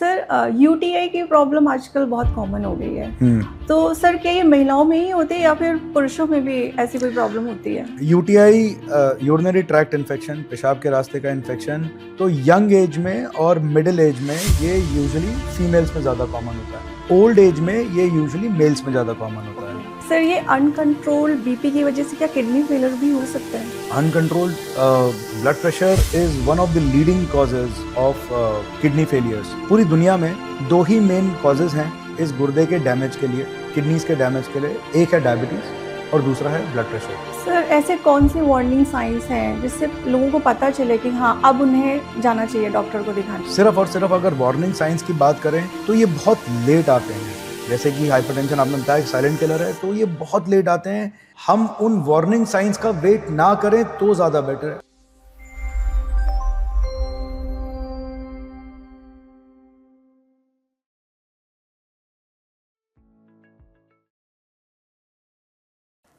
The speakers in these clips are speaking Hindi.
सर यूटीआई की प्रॉब्लम आजकल बहुत कॉमन हो गई है। तो सर क्या ये महिलाओं में ही होती है या फिर पुरुषों में भी ऐसी कोई प्रॉब्लम होती है? यूटीआई यूरिनरी ट्रैक्ट इन्फेक्शन, पेशाब के रास्ते का इन्फेक्शन, तो यंग एज में और मिडिल एज में ये यूजुअली फीमेल्स में ज़्यादा कॉमन होता है। ओल्ड एज में ये यूजुअली मेल्स में ज़्यादा कॉमन होता है। सर ये अनकंट्रोल बीपी की वजह से क्या किडनी फेलियर भी हो सकता है? Uncontrolled blood pressure is one of the leading causes of kidney failures. पूरी दुनिया में दो ही मेन कॉजेज हैं इस गुर्दे के डैमेज के लिए, किडनीज के डैमेज के लिए। एक है डायबिटीज और दूसरा है ब्लड प्रेशर। सर ऐसे कौन सी वार्निंग साइंस हैं जिससे लोगों को पता चले कि हाँ अब उन्हें जाना चाहिए डॉक्टर को दिखाने? सिर्फ और सिर्फ अगर वार्निंग साइंस की बात करें तो ये बहुत लेट आते हैं। जैसे कि हाइपरटेंशन आपने बताया साइलेंट किलर है, तो ये बहुत लेट आते हैं। हम उन वार्निंग साइंस का वेट ना करें तो ज़्यादा बेटर है।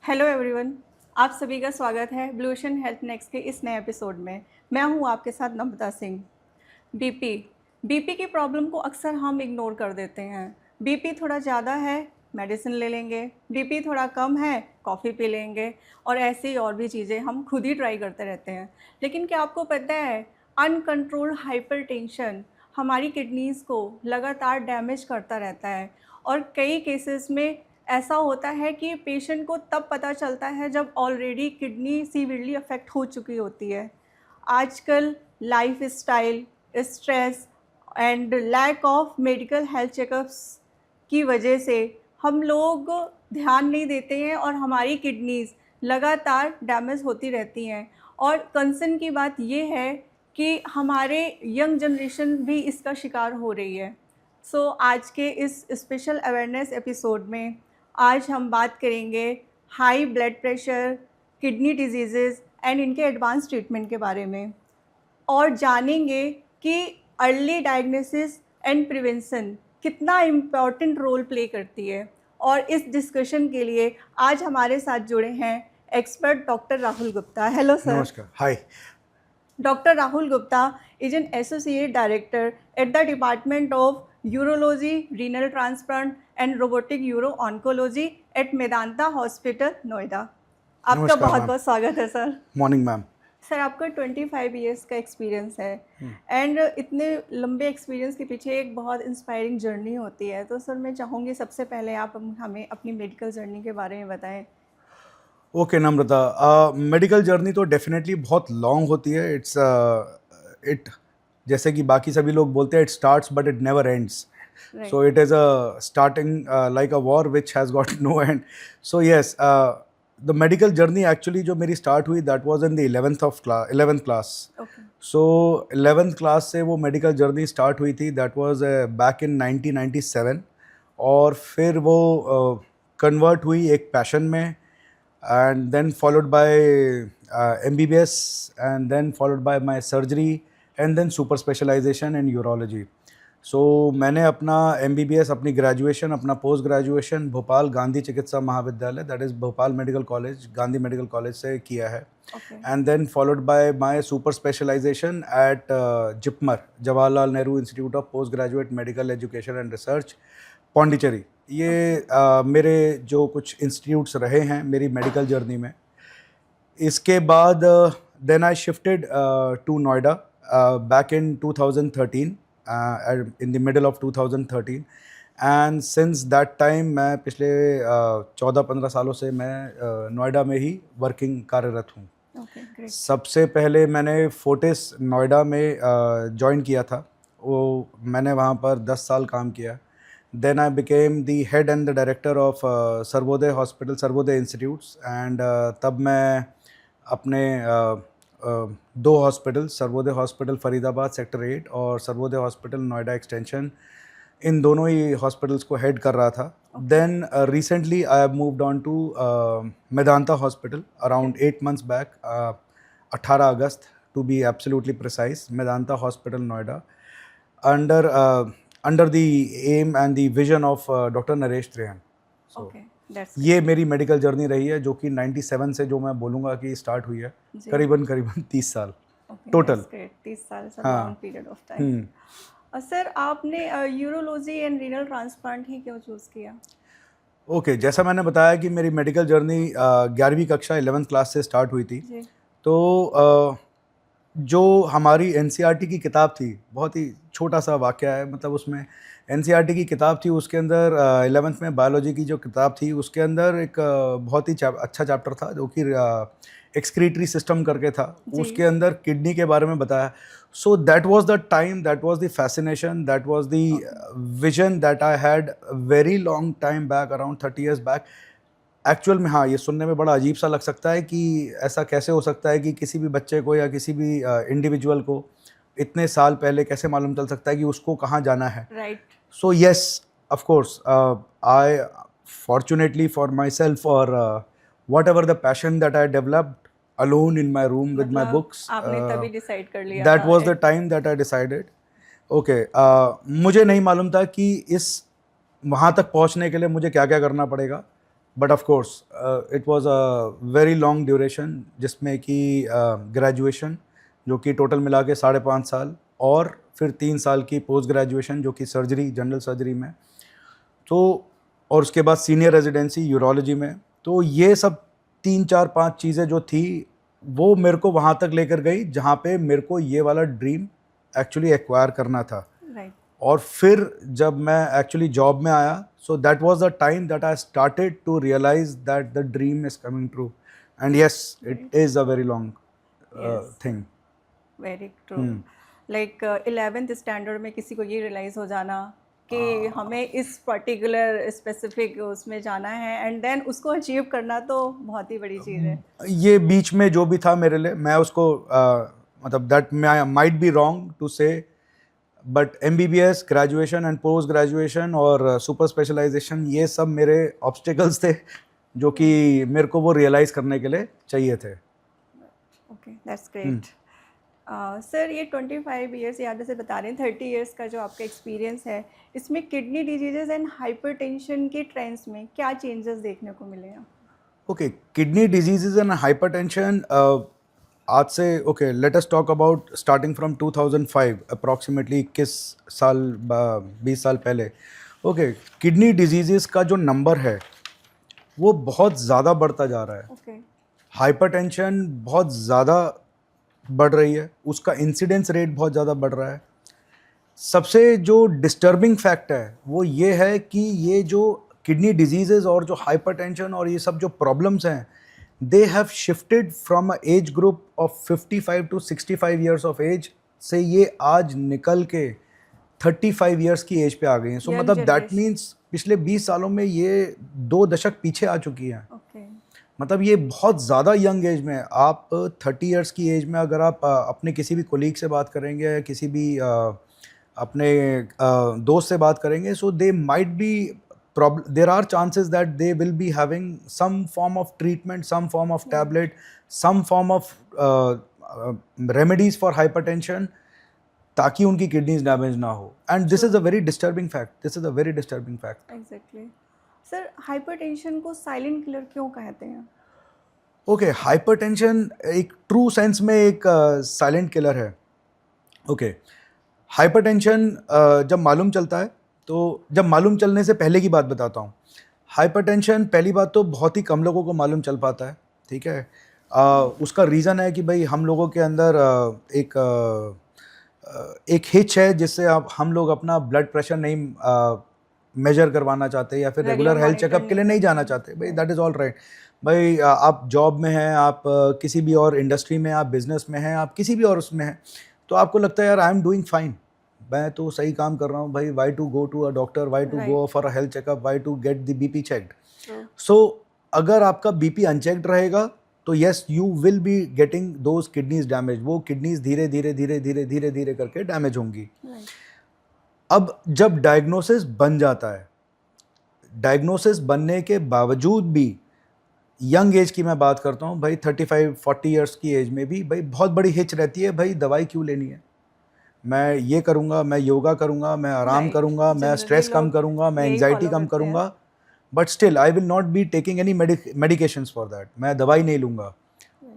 हेलो एवरीवन, आप सभी का स्वागत है ब्लू ओशन हेल्थ नेक्स्ट के इस नए एपिसोड में। मैं हूं आपके साथ नम्रता सिंह। बीपी की प्रॉब्लम को अक्सर हम इग्नोर कर देते हैं। बीपी थोड़ा ज़्यादा है, मेडिसिन ले लेंगे। बीपी थोड़ा कम है, कॉफ़ी पी लेंगे। और ऐसे ही और भी चीज़ें हम खुद ही ट्राई करते रहते हैं। लेकिन क्या आपको पता है, अनकंट्रोल्ड हाइपरटेंशन हमारी किडनीज़ को लगातार डैमेज करता रहता है। और कई केसेस में ऐसा होता है कि पेशेंट को तब पता चलता है जब ऑलरेडी किडनी सीवियरली अफेक्ट हो चुकी होती है। आजकल lifestyle, stress and lack of medical health checkups की वजह से हम लोग ध्यान नहीं देते हैं और हमारी किडनीज़ लगातार डैमेज होती रहती हैं। और कंसर्न की बात ये है कि हमारे यंग जनरेशन भी इसका शिकार हो रही है। सो आज के इस स्पेशल अवेयरनेस एपिसोड में आज हम बात करेंगे high blood pressure, kidney disease and इनके एडवांस ट्रीटमेंट के बारे में, और जानेंगे कि अर्ली डायग्नोसिस एंड प्रिवेंशन कितना इम्पॉर्टेंट रोल प्ले करती है। और इस डिस्कशन के लिए आज हमारे साथ जुड़े हैं expert doctor Rahul Gupta. Hello sir. नमस्कार। हाय। Dr. Rahul Gupta is an Associate Director at the Department of Urology, Renal Transplant and Robotic Uro-Oncology at Medanta Hospital, Noida। आपका नमस्कार बहुत मैम। बहुत स्वागत है सर। Morning ma'am. सर आपका 25 इयर्स का एक्सपीरियंस है एंड इतने लंबे एक्सपीरियंस के पीछे एक बहुत इंस्पायरिंग जर्नी होती है। तो सर मैं चाहूँगी सबसे पहले आप हमें अपनी मेडिकल जर्नी के बारे में बताएं। ओके नम्रता, मेडिकल जर्नी तो डेफिनेटली बहुत लॉन्ग होती है। इट जैसे कि बाकी सभी लोग बोलते हैं, it starts but it never ends. So it is a starting like a war which has got no end. So yes, the medical journey actually जो मेरी स्टार्ट हुई that was in the 11th class. So 11th class से वो मेडिकल जर्नी स्टार्ट हुई थी। That was back in 1997। और फिर वो कन्वर्ट हुई एक पैशन में, and then followed by MBBS, and then followed by my surgery, and then super specialization in urology. So मैंने अपना MBBS, अपनी ग्रेजुएशन, अपना post graduation Bhopal Gandhi Chikitsa Mahavidyalaya, that is Bhopal medical college, Gandhi medical college से किया है। And then followed by my super specialization at JIPMER, Jawaharlal Nehru institute of post graduate medical education and research, Pondicherry. ये मेरे जो कुछ इंस्टीट्यूट्स रहे हैं मेरी मेडिकल जर्नी में। इसके बाद then I shifted to Noida back in 2013, in the middle of 2013। And since that time मैं पिछले 14-15 सालों से मैं नोएडा में ही वर्किंग कार्यरत हूँ। सबसे पहले मैंने फोर्टिस नोएडा में ज्वाइन किया था। वो मैंने वहाँ पर 10 साल काम किया। Then I became the head and the director of Sarvodaya hospital, Sarvodaya institutes. And तब मैं अपने दो hospital, Sarvodaya hospital Faridabad sector 8 और सर्वोदय हॉस्पिटल नोएडा एक्सटेंशन, इन दोनों ही हॉस्पिटल्स को हेड कर रहा था। Then recently I have moved on to Medanta hospital around 8 months back, 18 August to be absolutely precise, Medanta hospital Noida, under the aim and the vision of doctor Naresh Trehan. So ये मेरी मेडिकल जर्नी रही है, जो कि 97 से जो मैं बोलूँगा कि स्टार्ट हुई है, करीबन 30 साल टोटल। 30 साल, long period of time. Sir आपने यूरोलॉजी एंड रीनल ट्रांसप्लांट ही क्यों चूज़ किया? ओके, जैसा मैंने बताया कि मेरी मेडिकल जर्नी 11वीं कक्षा 11th क्लास से स्टार्ट हुई थी। जी। तो जो हमारी एनसीईआरटी की किताब थी, बहुत ही छोटा सा वाक़या है, मतलब उसमें एनसीईआरटी की किताब थी, उसके अंदर 11th में बायोलॉजी की जो किताब थी उसके अंदर एक बहुत ही अच्छा चैप्टर था जो कि एक्सक्रीटरी सिस्टम करके था। जी। उसके अंदर किडनी के बारे में बताया। सो that was the time, that was the fascination, that was the vision that I had very long time back, around 30 years back. Actual में हाँ, ये सुनने में बड़ा अजीब सा लग सकता है कि ऐसा कैसे हो सकता है कि किसी भी बच्चे को या किसी भी इंडिविजुअल को इतने साल पहले कैसे मालूम चल सकता है कि उसको कहाँ जाना है। Right. So yes, of course, I fortunately for myself or whatever the passion that I developed alone in my room with my मतलब books, आपने तभी डिसाइड कर लिया that was the at time that I decided. Okay, मुझे नहीं मालूम था कि इस वहाँ तक पहुँचने के लिए मुझे क्या क्या करना पड़ेगा, but of course it was a very long duration, जिसमें कि ग्रेजुएशन जो कि टोटल मिला के 5.5 साल, और फिर 3 साल की पोस्ट ग्रेजुएशन जो कि सर्जरी, जनरल सर्जरी में, तो और उसके बाद सीनियर रेजिडेंसी यूरोलॉजी में। तो ये सब 3 4 5 चीज़ें जो थी वो मेरे को वहाँ तक लेकर गई जहाँ पे मेरे को ये वाला ड्रीम एक्चुअली एक्वायर करना था। राइट। और फिर जब मैं एक्चुअली जॉब में आया, so that was the time that I started to realise that the dream is coming true, and yes, it is a very long yes, thing. Very true. Like 11th standard में किसी को ये रियलाइज़ हो जाना कि हमें इस पर्टिकुलर स्पेसिफिक उसमें जाना है एंड देन उसको अचीव करना तो बहुत ही बड़ी चीज़ है। ये बीच में जो भी था मेरे लिए, मैं उसको मतलब that might be wrong to say, but MBBS, graduation and post graduation और सुपर स्पेशलाइजेशन, ये सब मेरे ऑब्स्टिकल्स थे जो कि मेरे को वो रियलाइज करने के लिए चाहिए थे। Okay, that's great. सर ये 25 ईयर्स या जैसे बता रहे हैं 30 ईयर्स का जो आपका एक्सपीरियंस है, इसमें किडनी डिजीजेज एंड हाइपरटेंशन के ट्रेंड्स में क्या चेंजेस देखने को मिले हैं? Okay, kidney diseases and hypertension, आज से okay, let us talk about starting from 2005, approximately 21 साल 20 साल पहले। ओके, किडनी डिजीजेस का जो नंबर है वो बहुत ज़्यादा बढ़ता जा रहा है। ओके। हाइपरटेंशन बहुत ज़्यादा बढ़ रही है, उसका इंसिडेंस रेट बहुत ज़्यादा बढ़ रहा है। सबसे जो डिस्टर्बिंग फैक्ट है वो ये है कि ये जो किडनी डिजीजेज और जो हाइपरटेंशन और ये सब जो प्रॉब्लम्स हैं, they have shifted from a age group of 55 to 65 years of age से ये आज निकल के 35 ईयर्स की एज पे आ गई हैं। सो Young मतलब दैट generation. मीन्स पिछले 20 सालों में ये 2 दशक पीछे आ चुकी हैं। ओके। मतलब ये बहुत ज़्यादा यंग एज में, आप 30 इयर्स की एज में अगर आप अपने किसी भी कोलीग से बात करेंगे या किसी भी अपने दोस्त से बात करेंगे, so they might be problem, there are chances that they will be having some form of treatment, some form of tablet, some form of remedies for hypertension, ताकि उनकी किडनीज डैमेज ना हो। And this is a very disturbing fact, this is a very disturbing fact. Exactly. Sir hypertension को साइलेंट किलर क्यों कहते हैं? ओके, हाइपरटेंशन एक ट्रू सेंस में एक साइलेंट किलर है। ओके, हाइपरटेंशन जब मालूम चलता है, तो जब मालूम चलने से पहले की बात बताता हूँ। हाइपरटेंशन पहली बात तो बहुत ही कम लोगों को मालूम चल पाता है, ठीक है। उसका रीज़न है कि भाई हम लोगों के अंदर एक हिच है जिससे आप हम लोग अपना ब्लड प्रेशर नहीं मेजर करवाना चाहते या फिर Regular regular health monitor checkup के लिए नहीं नहीं जाना करते। चाहते। भाई दैट इज़ ऑल राइट। भाई आप जॉब में हैं, आप किसी भी और इंडस्ट्री में, आप बिजनेस में हैं, आप किसी भी और उसमें हैं, तो आपको लगता है यार आई एम डूइंग फाइन, मैं तो सही काम कर रहा हूँ भाई, why to go to a doctor, why to go Right. For a health checkup, why to get the BP checked. True. So अगर आपका बीपी अनचेक्ड रहेगा तो yes, you will be getting those kidneys damage, वो किडनीज धीरे धीरे धीरे धीरे धीरे धीरे करके डैमेज होंगी। Right. अब जब डायग्नोसिस बन जाता है, डायग्नोसिस बनने के बावजूद भी, यंग एज की मैं बात करता हूँ भाई, 35-40 ईयर्स की एज में भी भाई बहुत बड़ी हिच रहती है, भाई दवाई क्यों लेनी है, मैं ये करूँगा, मैं योगा करूँगा, मैं आराम Right. करूँगा, मैं Generally स्ट्रेस कम लोग करूँगा, मैं यही एंग्जाइटी follow कम करते हैं। करूँगा, but still I will not be taking any medications for that, मैं दवाई नहीं लूँगा।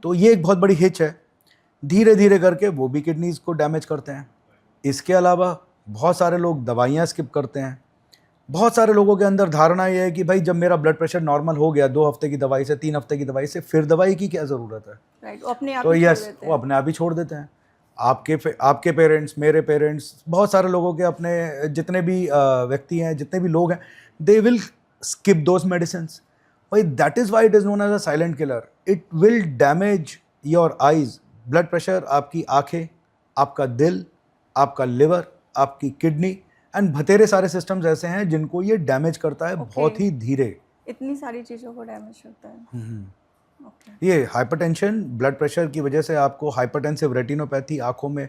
तो ये एक बहुत बड़ी हिच है। धीरे धीरे करके वो भी किडनीज को डैमेज करते हैं। इसके अलावा बहुत सारे लोग दवाइयाँ स्किप करते हैं। बहुत सारे लोगों के अंदर धारणा ये है कि भाई जब मेरा ब्लड प्रेशर नॉर्मल हो गया 2 हफ्ते की दवाई से 3 हफ्ते की दवाई से, फिर दवाई की क्या ज़रूरत है। राइट, वो अपने आप तो ही छोड़ यस, देते वो हैं। अपने आप ही छोड़ देते हैं। आपके पेरेंट्स, मेरे पेरेंट्स, बहुत सारे लोगों के अपने जितने भी व्यक्ति हैं, जितने भी लोग हैं, they will skip those medicine. भाई that is why it is known as a silent killer. It will damage your eyes. Blood pressure आपकी आंखें, आपका दिल, आपका लिवर, आपकी किडनी एंड बतेरे सारे सिस्टम्स ऐसे हैं जिनको ये डैमेज करता है बहुत ही धीरे। इतनी सारी चीज़ों को डैमेज करता है। ओके। ये हाइपरटेंशन, ब्लड प्रेशर की वजह से आपको हाइपरटेंसिव रेटिनोपैथी, आँखों में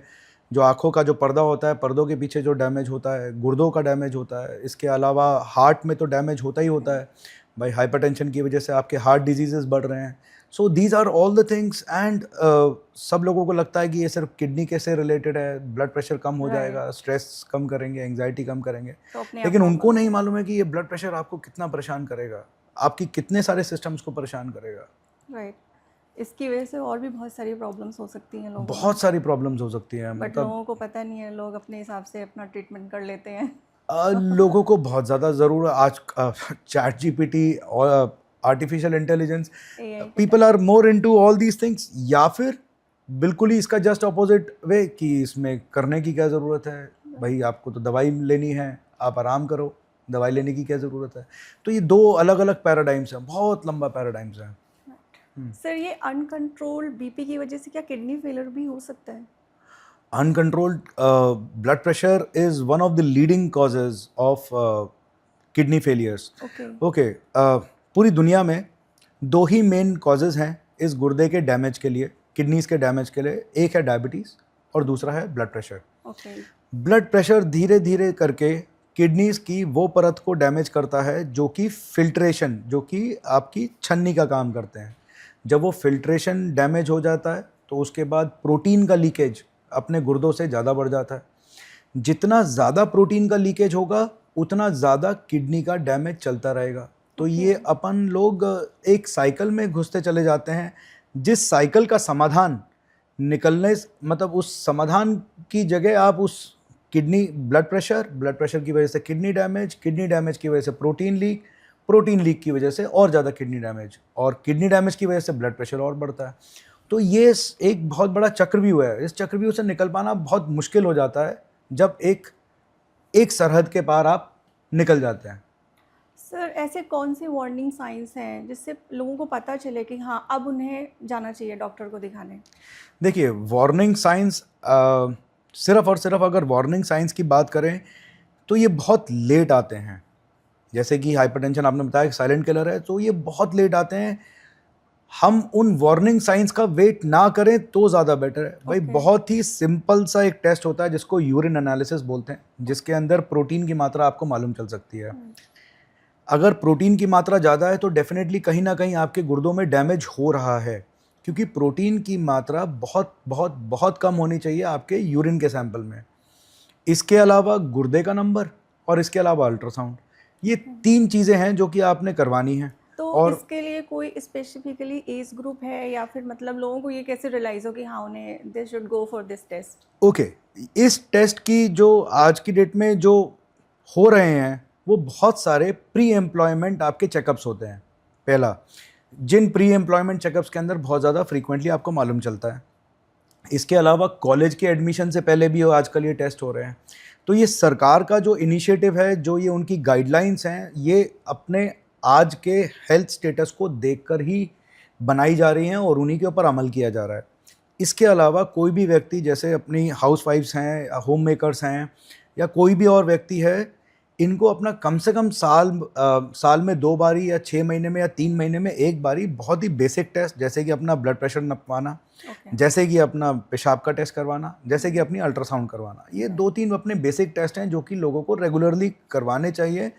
जो आँखों का जो पर्दा होता है, पर्दों के पीछे जो डैमेज होता है, गुर्दों का डैमेज होता है। इसके अलावा हार्ट में तो डैमेज होता ही होता है। भाई हाइपरटेंशन की वजह से आपके हार्ट डिजीजेस बढ़ रहे हैं। So these are all the things and सब लोगों को लगता है कि ये सिर्फ किडनी के से रिलेटेड है, ब्लड प्रेशर कम हो जाएगा, स्ट्रेस कम करेंगे, एंग्जाइटी कम करेंगे। तो अपने आप लेकिन उनको प्रॉब्लम नहीं मालूम है कि ये ब्लड प्रेशर आपको कितना परेशान करेगा, आपकी कितने सारे सिस्टम्स को परेशान करेगा। राइट। इसकी वजह से और भी बहुत सारी प्रॉब्लम्स हो सकती हैं लोगों में, बहुत सारी प्रॉब्लम्स हो सकती हैं। बट मतलब लोगों को पता नहीं है, लोग अपने हिसाब से अपना ट्रीटमेंट कर लेते हैं। लोगों को बहुत ज़्यादा ज़रूर आज चैट जीपीटी और आर्टिफिशियल इंटेलिजेंस, AI के people are more into all these things. या फिर बिल्कुल ही इसका जस्ट अपोजिट वे कि इसमें करने की क्या ज़रूरत है, भाई आपको तो दवाई लेनी है, आप आराम करो, दवाई लेने की क्या ज़रूरत है। तो ये दो अलग अलग पैराडाइम्स हैं, बहुत लंबा पैराडाइम्स है। सर, ये अनकंट्रोल्ड बीपी की वजह से क्या किडनी फेलियर भी हो सकता है? Uncontrolled blood pressure is one of the leading causes of kidney failures. Okay. Okay, पूरी दुनिया में दो ही मेन कॉजेज हैं इस गुर्दे के डैमेज के लिए, किडनीज के डैमेज के लिए। एक है डायबिटीज़ और दूसरा है blood pressure. Okay. Blood pressure धीरे धीरे करके किडनीज की वो परत को डैमेज करता है जो कि फिल्ट्रेशन, जो कि आपकी छन्नी का काम करते हैं। जब वो फिल्ट्रेशन डैमेज हो जाता है तो उसके बाद प्रोटीन का लीकेज अपने गुर्दों से ज़्यादा बढ़ जाता है। जितना ज़्यादा प्रोटीन का लीकेज होगा उतना ज़्यादा किडनी का डैमेज चलता रहेगा। तो ये अपन लोग एक साइकिल में घुसते चले जाते हैं, जिस साइकिल का समाधान निकलने, मतलब उस समाधान की जगह आप उस किडनी ब्लड प्रेशर की वजह से किडनी डैमेज की वजह से प्रोटीन लीक की वजह से और ज़्यादा किडनी डैमेज, और किडनी डैमेज की वजह से ब्लड प्रेशर और बढ़ता है। तो ये एक बहुत बड़ा चक्रव्यूह है। इस चक्रव्यूह से निकल पाना बहुत मुश्किल हो जाता है जब एक सरहद के पार आप निकल जाते हैं। सर, ऐसे कौन से वार्निंग साइंस हैं जिससे लोगों को पता चले कि हाँ, अब उन्हें जाना चाहिए डॉक्टर को दिखाने? देखिए, वार्निंग साइंस सिर्फ और सिर्फ अगर वार्निंग साइंस की बात करें तो ये बहुत लेट आते हैं। जैसे कि हाइपरटेंशन आपने बताया साइलेंट किलर है, तो ये बहुत लेट आते हैं। हम उन वार्निंग साइंस का वेट ना करें तो ज़्यादा बेटर है। भाई बहुत ही सिंपल सा एक टेस्ट होता है जिसको यूरिन एनालिसिस बोलते हैं, जिसके अंदर प्रोटीन की मात्रा आपको मालूम चल सकती है। अगर प्रोटीन की मात्रा ज़्यादा है तो डेफिनेटली कहीं ना कहीं आपके गुर्दों में डैमेज हो रहा है, क्योंकि प्रोटीन की मात्रा बहुत बहुत बहुत कम होनी चाहिए आपके यूरिन के सैंपल में। इसके अलावा गुर्दे का नंबर और इसके अलावा अल्ट्रासाउंड, ये 3 चीज़ें हैं जो कि आपने करवानी है। तो और इसके लिए कोई स्पेसिफिकली एज ग्रुप है, या फिर मतलब लोगों को ये कैसे रियलाइज हो कि हाँ, उन्हें they should go for this test? Okay, इस टेस्ट की जो आज की डेट में जो हो रहे हैं वो बहुत सारे प्री एम्प्लॉयमेंट आपके चेकअप्स होते हैं। पहला, जिन प्री एम्प्लॉयमेंट चेकअप्स के अंदर बहुत ज़्यादा फ्रीक्वेंटली आपको मालूम चलता है। इसके अलावा कॉलेज के एडमिशन से पहले भी आजकल ये टेस्ट हो रहे हैं। तो ये सरकार का जो इनिशिएटिव है, जो ये उनकी गाइडलाइंस हैं, ये अपने आज के हेल्थ स्टेटस को देखकर ही बनाई जा रही हैं और उन्हीं के ऊपर अमल किया जा रहा है। इसके अलावा कोई भी व्यक्ति, जैसे अपनी हाउसवाइफ्स हैं, होम मेकर्स हैं, या कोई भी और व्यक्ति है, इनको अपना कम से कम साल में 2 बारी या 6 महीने में या 3 महीने में 1 बारी बहुत ही बेसिक टेस्ट, जैसे कि अपना ब्लड प्रेशर नपवाना, जैसे कि अपना पेशाब का टेस्ट करवाना, जैसे कि अपनी अल्ट्रासाउंड करवाना, ये 2-3 अपने बेसिक टेस्ट हैं जो कि लोगों को रेगुलरली करवाने चाहिए।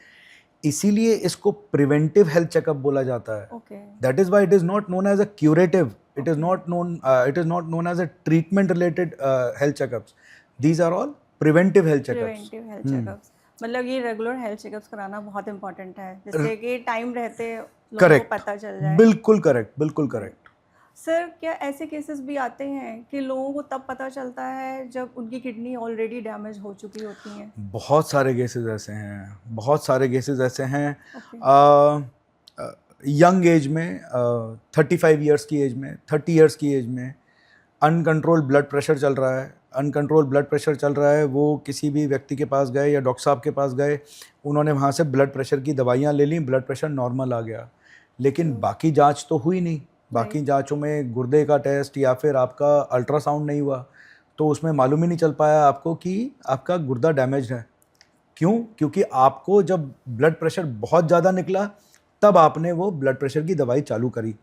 इसीलिए इसको प्रिवेंटिव हेल्थ चेकअप बोला जाता है। That is why it is not known as a curative, it is not known as a treatment related health checkups. These are all preventive health checkups. मतलब ये रेगुलर हेल्थ चेकअप्स कराना बहुत इंपॉर्टेंट है, जिससे कि टाइम रहते लोगों को पता चल जाए। बिल्कुल करेक्ट, बिल्कुल करेक्ट। सर क्या ऐसे केसेस भी आते हैं कि लोगों को तब पता चलता है जब उनकी किडनी ऑलरेडी डैमेज हो चुकी होती हैं? बहुत सारे केसेस ऐसे हैं, बहुत सारे केसेस ऐसे हैं। ओके। यंग एज में 35 ईयर्स की एज में, 30 ईयर्स की एज में अनकंट्रोल ब्लड प्रेशर चल रहा है, अनकंट्रोल ब्लड प्रेशर चल रहा है। वो किसी भी व्यक्ति के पास गए या डॉक्टर साहब के पास गए, उन्होंने वहाँ से ब्लड प्रेशर की दवाइयाँ ले लीं, ब्लड प्रेशर नॉर्मल आ गया, लेकिन बाकी जांच तो हुई नहीं। बाकी जांचों में गुर्दे का टेस्ट या फिर आपका अल्ट्रासाउंड नहीं हुआ, तो उसमें मालूम ही नहीं चल पाया आपको कि आपका गुर्दा डैमेज है। क्यों? क्योंकि आपको जब ब्लड प्रेशर बहुत ज़्यादा निकला, तब आपने वो ब्लड प्रेशर की दवाई चालू करी।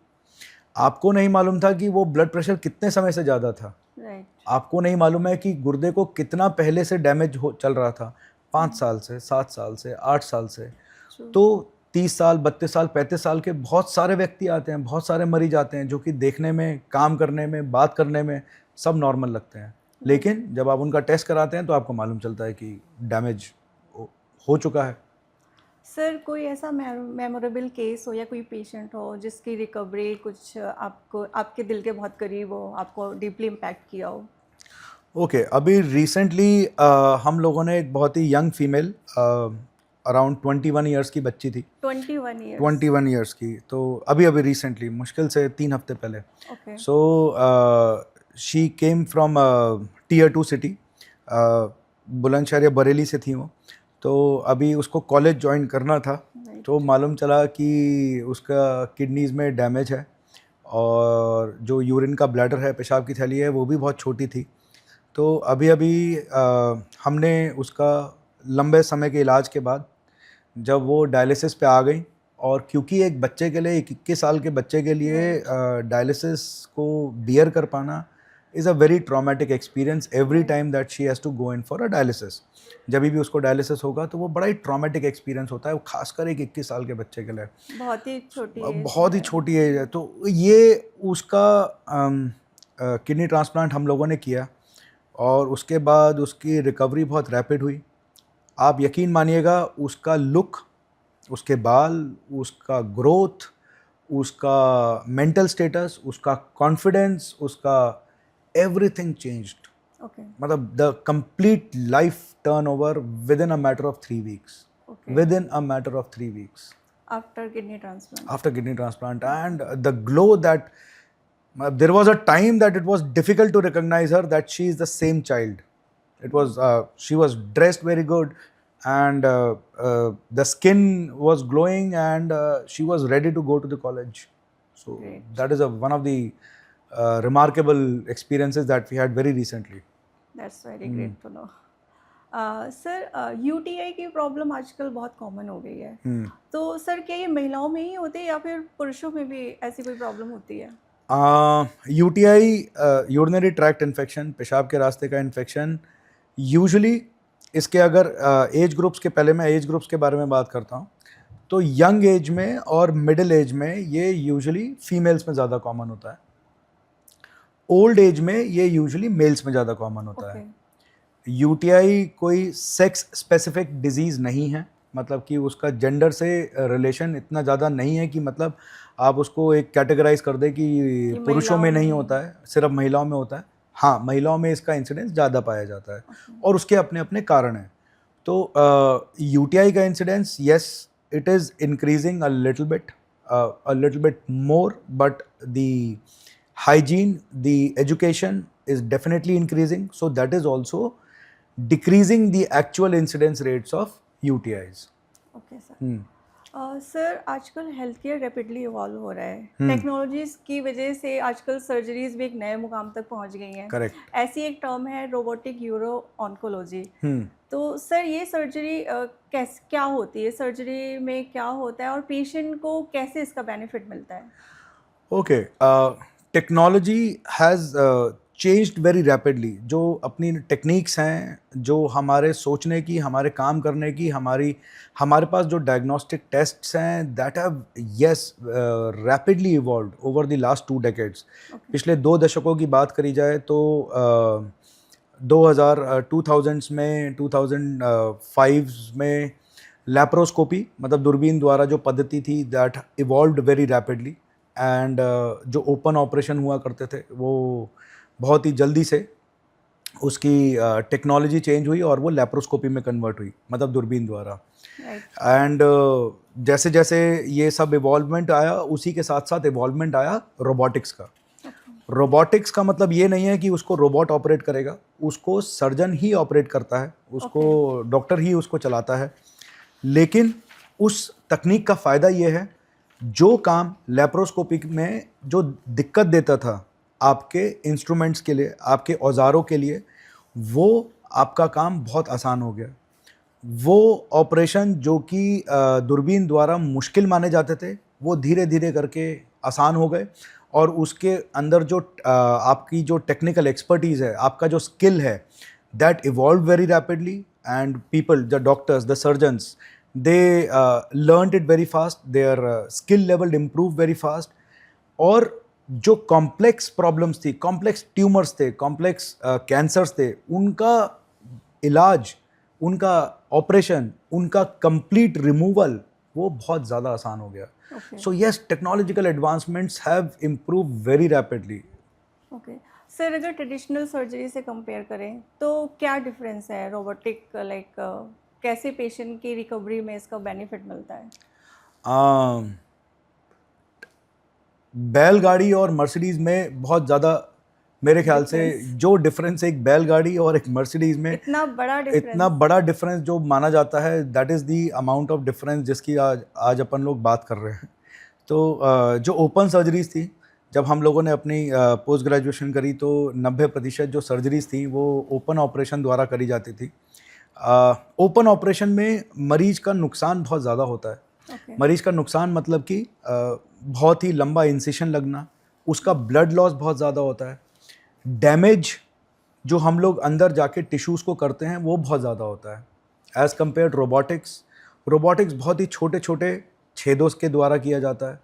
आपको नहीं मालूम था कि वो ब्लड प्रेशर कितने समय से ज़्यादा था। राइट। आपको नहीं मालूम है कि गुर्दे को कितना पहले से डैमेज हो चल रहा था, 5 साल से, 7 साल से, 8 साल से। तो 30 साल, 32 साल, 35 साल के बहुत सारे व्यक्ति आते हैं, बहुत सारे मरीज आते हैं जो कि देखने में, काम करने में, बात करने में सब नॉर्मल लगते हैं, लेकिन जब आप उनका टेस्ट कराते हैं तो आपको मालूम चलता है कि डैमेज हो चुका है। सर कोई ऐसा मेमोरेबल केस हो या कोई पेशेंट हो जिसकी रिकवरी कुछ आपको आपके दिल के बहुत करीब हो, आपको डीपली इम्पैक्ट किया हो? ओके, अभी रिसेंटली हम लोगों ने एक बहुत ही यंग फीमेल, अराउंड 21 ईयर्स की बच्ची थी, 21 ईयर्स। 21 ईयर्स की, तो अभी अभी रिसेंटली, मुश्किल से 3 हफ्ते पहले। Okay. So she came from tier 2 city, Bulandshahr या बरेली से थी वो। तो अभी उसको कॉलेज ज्वाइन करना था, तो मालूम चला कि उसका किडनीज़ में डैमेज है और जो यूरिन का ब्लैडर है, पेशाब की थैली है, वो भी बहुत छोटी थी। तो अभी अभी हमने उसका लंबे समय के इलाज के बाद जब वो डायलिसिस पे आ गई, और क्योंकि एक बच्चे के लिए, एक 21 साल के बच्चे के लिए डायलिसिस को बियर कर पाना is a very traumatic experience every time that she has to go in for a dialysis. जब भी उसको डायलिसिस होगा तो वो बड़ा ही ट्रॉमेटिक एक्सपीरियंस होता है, वो खासकर एक 21 साल के बच्चे के लिए। बहुत ही छोटी एज बहुत ही छोटी एज है। तो ये उसका किडनी ट्रांसप्लांट हम लोगों ने किया और उसके बाद उसकी रिकवरी बहुत रैपिड हुई। आप यकीन मानिएगा, उसका लुक, उसके बाल, उसका ग्रोथ, उसका मेंटल स्टेटस, उसका कॉन्फिडेंस, उसका एवरीथिंग चेंज्ड। ओके। मतलब the complete life turn over with in a matter of 3 weeks, with in a matter of 3 weeks after kidney transplant. after kidney transplant. And the glow that there was a time that it was difficult to recognize her that she is the same child. It was she was dressed very good, and the skin was glowing, and she was ready to go to the college. So Great. that is one of the remarkable experiences that we had very recently. That's very great to know. Sir UTI की प्रॉब्लम आजकल बहुत कॉमन हो गई है, तो सर क्या ये महिलाओं में ही होती है या फिर पुरुषों में भी ऐसी कोई प्रॉब्लम होती है? यूटीआई, यूरिनरी ट्रैक्ट इन्फेक्शन, पेशाब के रास्ते का इन्फेक्शन, यूजुअली इसके अगर एज ग्रुप्स के, पहले मैं एज ग्रुप्स के बारे में बात करता हूँ, तो यंग एज में और मिडिल एज में ये यूजुअली फीमेल्स में ज़्यादा कॉमन होता है। ओल्ड एज में ये यूजुअली मेल्स में ज़्यादा कॉमन होता है। यूटीआई कोई सेक्स स्पेसिफिक डिजीज़ नहीं है, मतलब कि उसका जेंडर से रिलेशन इतना ज़्यादा नहीं है कि मतलब आप उसको एक कैटेगराइज कर दे कि पुरुषों में नहीं होता है, सिर्फ महिलाओं में होता है। हाँ, महिलाओं में इसका इंसिडेंस ज़्यादा पाया जाता है और उसके अपने अपने कारण हैं। तो यूटीआई का incidence, yes, it is increasing a little bit more, but the hygiene, the education is definitely increasing, so that is also decreasing the actual incidence rates of UTIs. Okay sir. Sir आजकल हेल्थ केयर रैपिडली इवॉल्व हो रहा है, टेक्नोलॉजीज की वजह से आजकल सर्जरीज भी एक नए मुकाम तक पहुंच गई हैं। करेक्ट। ऐसी एक टर्म है रोबोटिक यूरो ऑन्कोलॉजी। तो सर ये सर्जरी कैसे, क्या होती है, सर्जरी में क्या होता है और पेशेंट को कैसे इसका बेनिफिट मिलता है? Okay, technology has changed very rapidly. जो अपनी टेक्निक्स हैं, जो हमारे सोचने की, हमारे काम करने की, हमारे पास जो डायग्नोस्टिक टेस्ट्स हैं, that have yes rapidly evolved over the last 2 decades. पिछले 2 दशकों की बात करी जाए तो 2000s में, 2005 में लैप्रोस्कोपी, मतलब दूरबीन द्वारा जो पद्धति थी, that evolved very rapidly. And जो ओपन ऑपरेशन हुआ करते थे वो बहुत ही जल्दी से उसकी टेक्नोलॉजी चेंज हुई और वो लेप्रोस्कोपी में कन्वर्ट हुई, मतलब दूरबीन द्वारा। राइट। एंड जैसे जैसे ये सब इवॉल्वमेंट आया, उसी के साथ साथ इवॉल्वमेंट आया रोबोटिक्स का। रोबोटिक्स का मतलब ये नहीं है कि उसको रोबोट ऑपरेट करेगा, उसको सर्जन ही ऑपरेट करता है, उसको डॉक्टर ही उसको चलाता है। लेकिन उस तकनीक का फ़ायदा ये है, जो काम लेप्रोस्कोपी में जो दिक्कत देता था आपके इंस्ट्रूमेंट्स के लिए, आपके औजारों के लिए, वो आपका काम बहुत आसान हो गया। वो ऑपरेशन जो कि दूरबीन द्वारा मुश्किल माने जाते थे, वो धीरे धीरे करके आसान हो गए। और उसके अंदर जो आपकी जो टेक्निकल एक्सपर्टीज़ है, आपका जो स्किल है, that evolve very rapidly. And people, the doctors, the surgeons, they learned it very fast, their skill level improve very fast. और जो कॉम्प्लेक्स प्रॉब्लम्स थी, कॉम्प्लेक्स ट्यूमर्स थे, कॉम्प्लेक्स कैंसर्स थे, उनका इलाज, उनका ऑपरेशन, उनका कंप्लीट रिमूवल, वो बहुत ज़्यादा आसान हो गया। So yes, technological advancements have improve very rapidly. Okay sir, अगर ट्रेडिशनल सर्जरी से कंपेयर करें तो क्या डिफरेंस है रोबोटिक, लाइक कैसे पेशेंट की रिकवरी में इसका बेनिफिट मिलता है? बैलगाड़ी और मर्सिडीज़ में बहुत ज़्यादा, मेरे ख्याल से जो डिफरेंस एक बैलगाड़ी और एक मर्सिडीज़ में, इतना बड़ा डिफरेंस जो माना जाता है, that is the amount of difference जिसकी आज अपन लोग बात कर रहे हैं। तो जो ओपन सर्जरीज थी, जब हम लोगों ने अपनी पोस्ट ग्रेजुएशन करी, तो 90% जो सर्जरीज थी वो ओपन ऑपरेशन द्वारा करी जाती थी। ओपन ऑपरेशन में मरीज का नुकसान बहुत ज़्यादा होता है। मरीज का नुकसान मतलब कि बहुत ही लंबा इंसिशन लगना, उसका ब्लड लॉस बहुत ज़्यादा होता है, डैमेज जो हम लोग अंदर जाके टिश्यूज़ को करते हैं वो बहुत ज़्यादा होता है एज़ कम्पेयर रोबोटिक्स। रोबोटिक्स बहुत ही छोटे छोटे छेदों के द्वारा किया जाता है।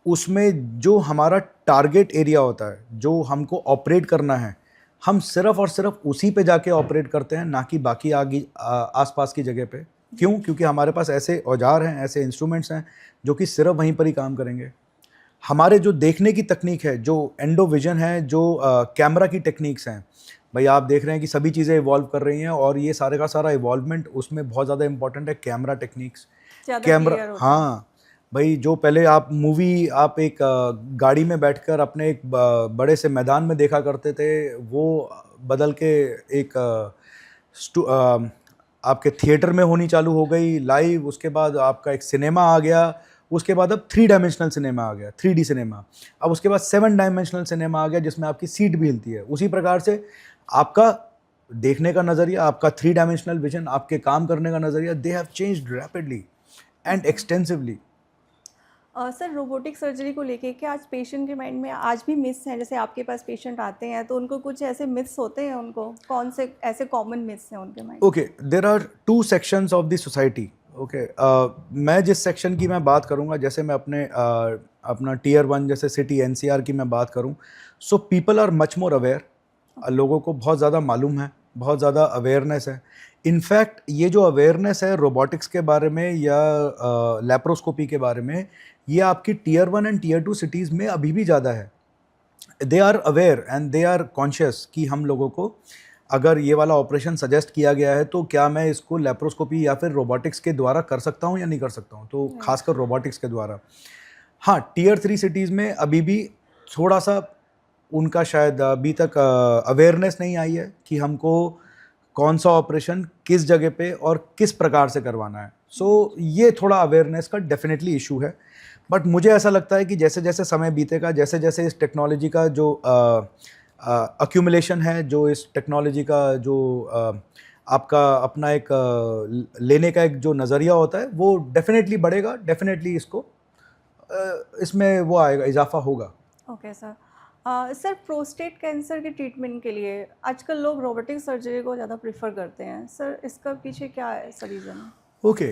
उसमें जो हमारा टारगेट एरिया होता है, जो हमको ऑपरेट करना है, हम सिर्फ़ और सिर्फ उसी पे जाके ऑपरेट करते हैं, ना कि बाकी आसपास की जगह पे। क्यों? क्योंकि हमारे पास ऐसे औजार हैं, ऐसे इंस्ट्रूमेंट्स हैं जो कि सिर्फ वहीं पर ही काम करेंगे। हमारे जो देखने की तकनीक है, जो एंडोविजन है, जो कैमरा की टेक्निक्स हैं, भाई आप देख रहे हैं कि सभी चीज़ें इवॉल्व कर रही हैं, और ये सारे का सारा इवॉल्वमेंट उसमें बहुत ज़्यादा इंपॉर्टेंट है कैमरा टेक्निक्स। कैमरा, हाँ भाई, जो पहले आप मूवी आप एक गाड़ी में बैठकर अपने एक बड़े से मैदान में देखा करते थे, वो बदल के एक आपके थिएटर में होनी चालू हो गई लाइव। उसके बाद आपका एक सिनेमा आ गया, उसके बाद अब 3 डायमेंशनल सिनेमा आ गया, 3D सिनेमा। अब उसके बाद 7 डायमेंशनल सिनेमा आ गया, जिसमें आपकी सीट भी हिलती है। उसी प्रकार से आपका देखने का नज़रिया, आपका 3 डायमेंशनल विजन, आपके काम करने का नज़रिया, दे have changed rapidly and extensively. Sir, robotic surgery को लेके क्या आज पेशेंट के माइंड में आज भी मिथ्स हैं? जैसे आपके पास पेशेंट आते हैं तो उनको कुछ ऐसे मिथ्स होते हैं, उनको कौन से ऐसे कॉमन मिथ्स हैं उनके mind? Okay, there are 2 sections of the society. Okay, मैं जिस सेक्शन की मैं बात करूंगा, जैसे मैं अपना टियर 1 जैसे सिटी NCR की मैं बात करूं, so people are much more aware. लोगों को बहुत ज़्यादा मालूम है, बहुत ज़्यादा अवेयरनेस है। इनफैक्ट ये जो अवेयरनेस है रोबोटिक्स के बारे में या लेप्रोस्कोपी के बारे में, ये आपकी टियर 1 एंड टियर 2 सिटीज़ में अभी भी ज़्यादा है। They are aware and they are conscious कि हम लोगों को अगर ये वाला ऑपरेशन सजेस्ट किया गया है, तो क्या मैं इसको लेप्रोस्कोपी या फिर रोबोटिक्स के द्वारा कर सकता हूँ या नहीं कर सकता हूँ, तो खासकर रोबोटिक्स के द्वारा। हाँ, टियर 3 सिटीज़ में अभी भी थोड़ा सा उनका शायद अभी तक अवेयरनेस नहीं आई है कि हमको कौन सा ऑपरेशन किस जगह पे और किस प्रकार से करवाना है। सो ये थोड़ा अवेयरनेस का डेफिनेटली इशू है। बट मुझे ऐसा लगता है कि जैसे जैसे समय बीतेगा, जैसे जैसे इस टेक्नोलॉजी का जो अक्यूमुलेशन है, जो इस टेक्नोलॉजी का जो आपका अपना एक लेने का एक जो नज़रिया होता है, वो डेफिनेटली बढ़ेगा, डेफिनेटली इसमें वो आएगा, इजाफा होगा। Okay sir. Sir, prostate cancer के ट्रीटमेंट के लिए आजकल लोग रोबोटिक सर्जरी को ज़्यादा प्रेफर करते हैं। सर, इसका पीछे क्या है रीज़न? ओके,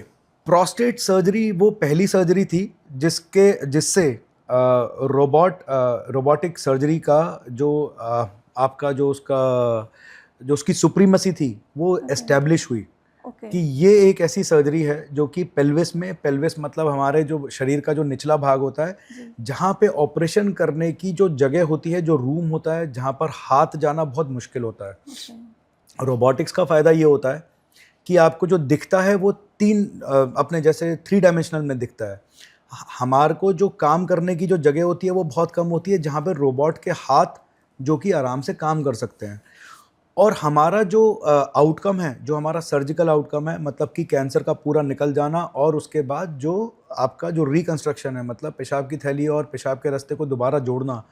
प्रोस्टेट सर्जरी वो पहली सर्जरी थी जिससे रोबोटिक सर्जरी का जो आपका जो उसकी सुप्रीमेसी थी वो एस्टेब्लिश हुई। ओके। कि ये एक ऐसी सर्जरी है जो कि पेल्विस मतलब हमारे जो शरीर का जो निचला भाग होता है, जी। जहाँ पे ऑपरेशन करने की जो जगह होती है, जो रूम होता है, जहाँ पर हाथ जाना बहुत मुश्किल होता है। ओके। रोबोटिक्स का फ़ायदा ये होता है कि आपको जो दिखता है वो अपने जैसे 3 डायमेंशनल में दिखता है। हमारे को जो काम करने की जो जगह होती है वो बहुत कम होती है, जहाँ पे रोबोट के हाथ जो कि आराम से काम कर सकते हैं। और हमारा जो आउटकम है, जो हमारा सर्जिकल आउटकम है, मतलब कि कैंसर का पूरा निकल जाना और उसके बाद जो आपका जो रिकंस्ट्रक्शन है, मतलब पेशाब की थैली और पेशाब के रास्ते को दोबारा जोड़ना,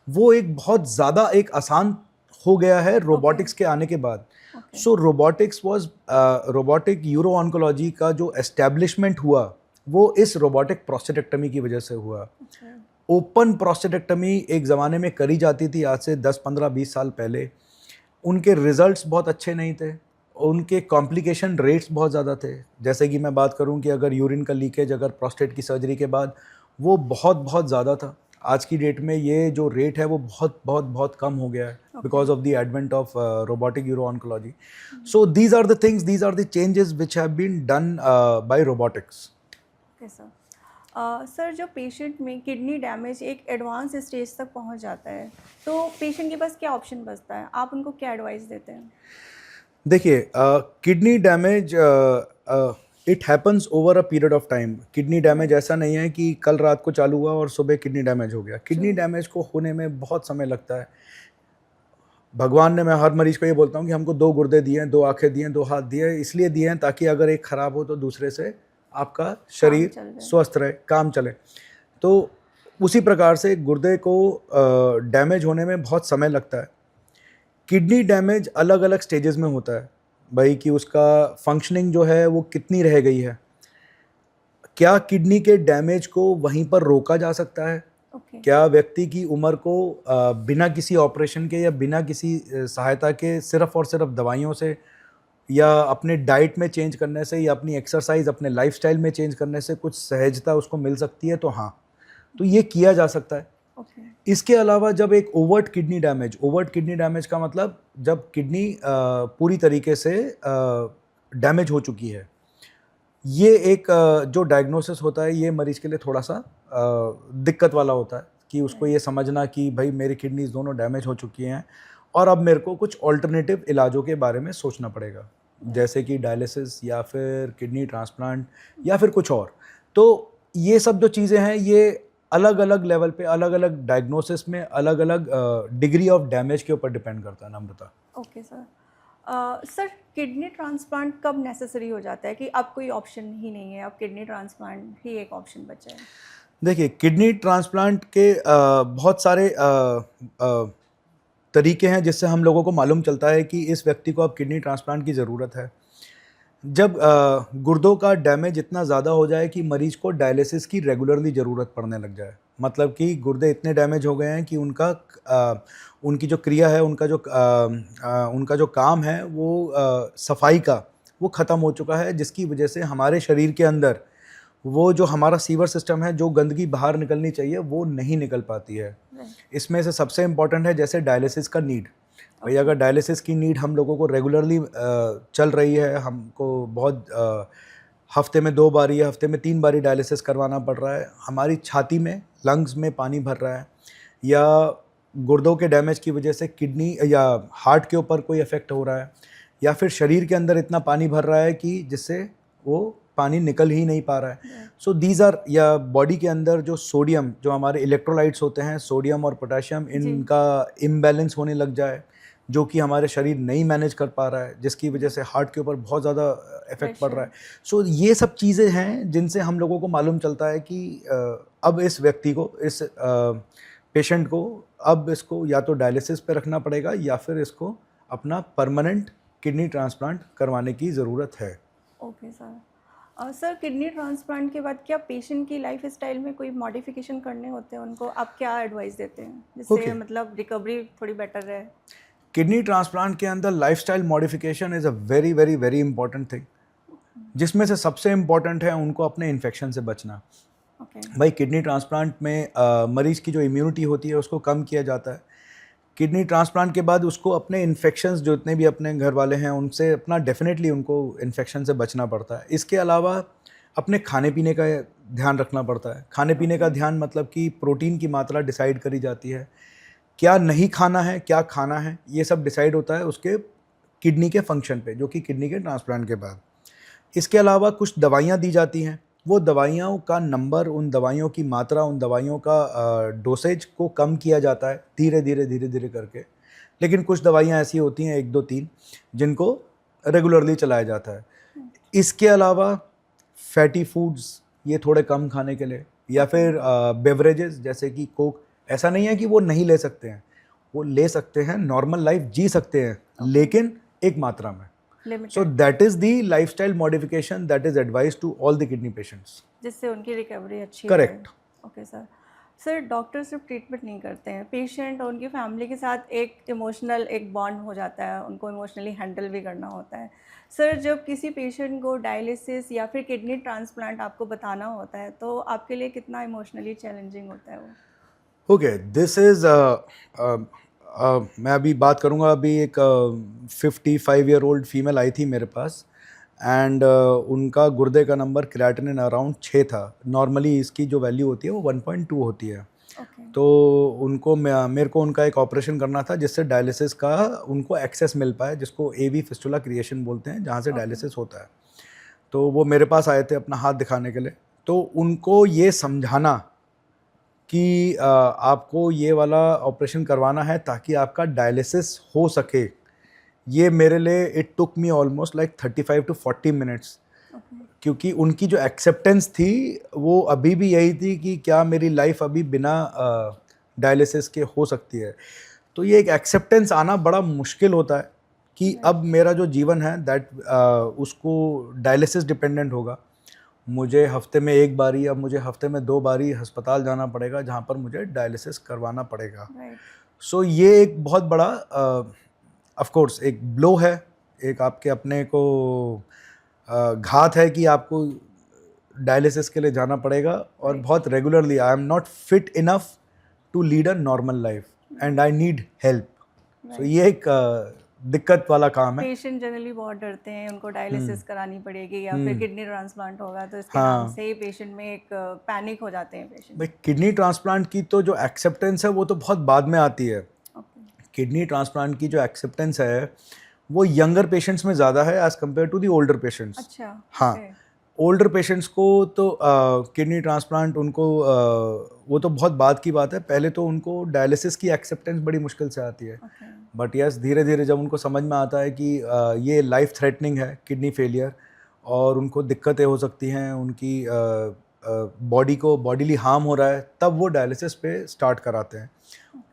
वो एक बहुत ज़्यादा एक आसान हो गया है रोबोटिक्स के आने के बाद। ओके। सो रोबोटिक यूरो ऑन्कोलॉजी का जो एस्टेब्लिशमेंट हुआ, वो इस रोबोटिक प्रोस्टेटेक्टमी की वजह से हुआ। अच्छा। ओपन प्रोस्टेटेक्टमी एक ज़माने में करी जाती थी, आज से 10, 15, 20 साल पहले। उनके रिजल्ट्स बहुत अच्छे नहीं थे, उनके कॉम्प्लिकेशन रेट्स बहुत ज़्यादा थे। जैसे कि मैं बात करूं कि अगर यूरिन का लीकेज अगर प्रोस्टेट की सर्जरी के बाद, वो बहुत बहुत ज़्यादा था। आज की डेट में ये जो रेट है वो बहुत बहुत बहुत कम हो गया है because of the advent of robotic uro oncology. So these are the things, these are the changes which have been done by robotics. Okay sir. Sir, जो पेशेंट में किडनी डैमेज एक एडवांस स्टेज तक पहुंच जाता है, तो पेशेंट के पास क्या ऑप्शन बचता है? आप उनको क्या एडवाइस देते हैं? देखिए, kidney damage it happens over a period of time. Kidney damage ऐसा नहीं है कि कल रात को चालू हुआ और सुबह किडनी डैमेज हो गया। किडनी डैमेज को होने में बहुत समय लगता है। भगवान ने, मैं हर मरीज को ये बोलता हूँ कि हमको 2 गुर्दे दिए हैं, 2 आँखें दी हैं, 2 हाथ दिए हैं, इसलिए दिए हैं ताकि अगर एक खराब हो तो दूसरे से आपका शरीर चल रहा है। स्वस्थ रहे, काम चले। तो उसी प्रकार से गुर्दे को डैमेज होने में बहुत समय लगता है। किडनी डैमेज अलग-अलग स्टेजेस में होता है, भाई कि उसका फंक्शनिंग जो है वो कितनी रह गई है। क्या किडनी के डैमेज को वहीं पर रोका जा सकता है? ओके। क्या व्यक्ति की उम्र को बिना किसी ऑपरेशन के या बिना किसी सहायता के सिर्फ़ और सिर्फ़ दवाइयों से या अपने डाइट में चेंज करने से या अपनी एक्सरसाइज़, अपने लाइफ़स्टाइल में चेंज करने से कुछ सहजता उसको मिल सकती है? तो हाँ, तो ये किया जा सकता है। ओके। इसके अलावा जब एक ओवर्ट किडनी डैमेज का मतलब जब किडनी पूरी तरीके से डैमेज हो चुकी है, ये एक जो डायग्नोसिस होता है ये मरीज के लिए थोड़ा-सा दिक्कत वाला होता है कि उसको ये समझना कि भाई मेरी किडनीज़ दोनों डैमेज हो चुकी हैं और अब मेरे को कुछ अल्टरनेटिव इलाजों के बारे में सोचना पड़ेगा। जैसे कि डायलिसिस या फिर किडनी ट्रांसप्लांट या फिर कुछ और। तो ये सब जो चीज़ें हैं ये अलग-अलग लेवल पे, अलग-अलग डायग्नोसिस में, अलग-अलग डिग्री ऑफ डैमेज के ऊपर डिपेंड करता है, Namrata. Okay sir. Sir, kidney transplant कब नेसेसरी हो जाता है कि अब कोई ऑप्शन ही नहीं है, अब किडनी ट्रांसप्लांट ही एक ऑप्शन बचा है? देखिए, किडनी ट्रांसप्लांट के बहुत सारे तरीके हैं जिससे हम लोगों को मालूम चलता है कि इस व्यक्ति को अब किडनी ट्रांसप्लांट की ज़रूरत है। जब गुर्दों का डैमेज इतना ज़्यादा हो जाए कि मरीज को डायलिसिस की रेगुलरली ज़रूरत पड़ने लग जाए, मतलब कि गुर्दे इतने डैमेज हो गए हैं कि उनकी जो क्रिया है, उनका जो काम है वो सफाई का, वो ख़त्म हो चुका है, जिसकी वजह से हमारे शरीर के अंदर वो जो हमारा सीवर सिस्टम है, जो गंदगी बाहर निकलनी चाहिए वो नहीं निकल पाती है। राइट। इसमें से सबसे इम्पॉर्टेंट है जैसे डायलिसिस का नीड। भाई अगर डायलिसिस की नीड हम लोगों को रेगुलरली चल रही है, हमको बहुत हफ्ते में 2 बारी या हफ्ते में 3 बारी डायलिसिस करवाना पड़ रहा है, हमारी छाती में, लंग्स में पानी भर रहा है, या गुर्दों के डैमेज की वजह से किडनी या हार्ट के ऊपर कोई इफ़ेक्ट हो रहा है, या फिर शरीर के अंदर इतना पानी भर रहा है कि जिससे वो पानी निकल ही नहीं पा रहा है। सो दीज आर, या बॉडी के अंदर जो सोडियम, जो हमारे इलेक्ट्रोलाइट्स होते हैं, सोडियम और पोटेशियम, इनका इम्बैलेंस होने लग जाए, जो कि हमारे शरीर नहीं मैनेज कर पा रहा है, जिसकी वजह से हार्ट के ऊपर बहुत ज़्यादा इफ़ेक्ट पड़ रहा है। सो ये सब चीज़ें हैं जिनसे हम लोगों को मालूम चलता है कि अब इस व्यक्ति को, इस पेशेंट को अब इसको या तो डायलिसिस पे रखना पड़ेगा या फिर इसको अपना परमानेंट किडनी ट्रांसप्लांट करवाने की ज़रूरत है। Okay sir. Sir, kidney transplant के बाद क्या पेशेंट की लाइफ स्टाइल में कोई मॉडिफिकेशन करने होते हैं उनको? आप क्या एडवाइस देते हैं जिससे मतलब रिकवरी थोड़ी बेटर रहे? किडनी ट्रांसप्लांट के अंदर lifestyle modification is a very very very important thing, जिसमें से सबसे इम्पॉर्टेंट है उनको अपने इन्फेक्शन से बचना। ओके। भाई किडनी ट्रांसप्लांट में मरीज़ की जो इम्यूनिटी होती है उसको कम किया जाता है। किडनी ट्रांसप्लांट के बाद उसको अपने इन्फेक्शंस जितने भी अपने घर वाले हैं उनसे अपना डेफिनेटली उनको इन्फेक्शन से बचना पड़ता है। इसके अलावा अपने खाने पीने का ध्यान रखना पड़ता है। खाने पीने का ध्यान मतलब कि प्रोटीन की मात्रा डिसाइड करी जाती है, क्या नहीं खाना है क्या खाना है, ये सब डिसाइड होता है उसके किडनी के फंक्शन पे, जो कि किडनी के ट्रांसप्लांट के बाद। इसके अलावा कुछ दवाइयाँ दी जाती हैं, वो दवाइयों का नंबर, उन दवाइयों की मात्रा, उन दवाइयों का डोसेज को कम किया जाता है धीरे धीरे करके। लेकिन कुछ दवाइयाँ ऐसी होती हैं 1 2 3 जिनको रेगुलरली चलाया जाता है। इसके अलावा फैटी फूड्स ये थोड़े कम खाने के लिए, या फिर बेवरेजेस जैसे कि कोक। ऐसा नहीं है कि वो नहीं ले सकते हैं, वो ले सकते हैं, नॉर्मल लाइफ जी सकते हैं, लेकिन एक मात्रा में। So that is the lifestyle modification that is advised to all the kidney patients. जिससे उनकी रिकवरी अच्छी Correct. Okay sir. Sir doctor सिर्फ ट्रीटमेंट नहीं करते हैं, पेशेंट और उनकी फैमिली के साथ एक इमोशनल एक बॉन्ड हो जाता है, उनको इमोशनली हैंडल भी करना होता है। सर जब किसी पेशेंट को डायलिसिस या फिर किडनी ट्रांसप्लांट आपको बताना होता है तो आपके लिए कितना इमोशनली चैलेंजिंग होता है वो? Okay, this is मैं अभी बात करूँगा। अभी एक 55 ईयर ओल्ड फीमेल आई थी मेरे पास, एंड उनका गुर्दे का नंबर क्रिएटिनिन अराउंड 6 था। नॉर्मली इसकी जो वैल्यू होती है वो 1.2 होती है। तो उनको मेरे को उनका एक ऑपरेशन करना था जिससे डायलिसिस का उनको एक्सेस मिल पाए, जिसको एवी फिस्टुला क्रिएशन बोलते हैं, जहाँ से डायलिसिस होता है। तो वो मेरे पास आए थे अपना हाथ दिखाने के लिए। तो उनको ये समझाना कि आपको ये वाला ऑपरेशन करवाना है ताकि आपका डायलिसिस हो सके, ये मेरे लिए it took me almost like 35 to 40 minutes. क्योंकि उनकी जो एक्सेप्टेंस थी वो अभी भी यही थी कि क्या मेरी लाइफ अभी बिना डायलिसिस के हो सकती है। तो ये एक एक्सेप्टेंस आना बड़ा मुश्किल होता है कि अब मेरा जो जीवन है दैट उसको डायलिसिस डिपेंडेंट होगा। मुझे हफ्ते में 1 बारी, अब मुझे हफ्ते में 2 बारी अस्पताल जाना पड़ेगा जहाँ पर मुझे डायलिसिस करवाना पड़ेगा। सो ये एक बहुत बड़ा ऑफ कोर्स एक ब्लो है, एक आपके अपने को घात है कि आपको डायलिसिस के लिए जाना पड़ेगा, और बहुत regularly. I am not fit enough to lead a normal life and I need help. So ये एक दिक्कत वाला काम है। पेशेंट जनरली बहुत डरते हैं, उनको डायलिसिस करानी पड़ेगी या फिर किडनी ट्रांसप्लांट होगा, तो इसके नाम से ही पेशेंट में एक पैनिक हो जाते हैं पेशेंट। भाई किडनी ट्रांसप्लांट की तो जो एक्सेप्टेंस है वो तो बहुत बाद में आती है। किडनी ट्रांसप्लांट की जो एक्सेप्टेंस है वो यंगर पेशेंट्स में ज़्यादा है as compare to the older patients. अच्छा। हाँ, ओल्डर पेशेंट्स को तो किडनी ट्रांसप्लांट उनको वो तो बहुत बाद की बात है। पहले तो उनको डायलिसिस की एक्सेप्टेंस बड़ी मुश्किल से आती है। बट यस, धीरे धीरे जब उनको समझ में आता है कि ये लाइफ थ्रेटनिंग है किडनी फेलियर, और उनको दिक्कतें हो सकती हैं, उनकी बॉडी को बॉडीली हार्म हो रहा है, तब वो डायलिसिस पे स्टार्ट कराते हैं।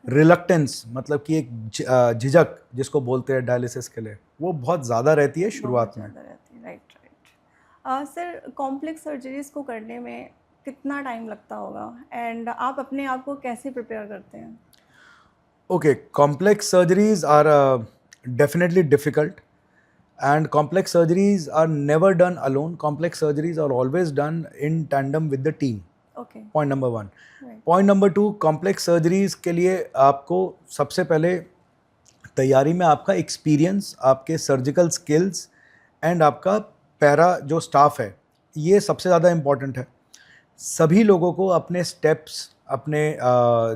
रिलक्टेंस मतलब कि एक झिझक जिसको बोलते हैं डायलिसिस के लिए, वो बहुत ज़्यादा रहती है शुरुआत में। राइट। सर कॉम्प्लेक्स सर्जरीज को करने में कितना टाइम लगता होगा, एंड आप अपने आप को कैसे प्रिपेयर करते हैं? Okay, complex surgeries are definitely difficult, and complex surgeries are never done alone. Complex surgeries are always done in tandem with the team. Okay. Point number 1. Right. Point number 2, complex surgeries के लिए आपको सबसे पहले तैयारी में आपका एक्सपीरियंस, आपके सर्जिकल स्किल्स एंड आपका पैरा जो स्टाफ है, ये सबसे ज़्यादा इम्पॉर्टेंट है। सभी लोगों को अपने स्टेप्स, अपने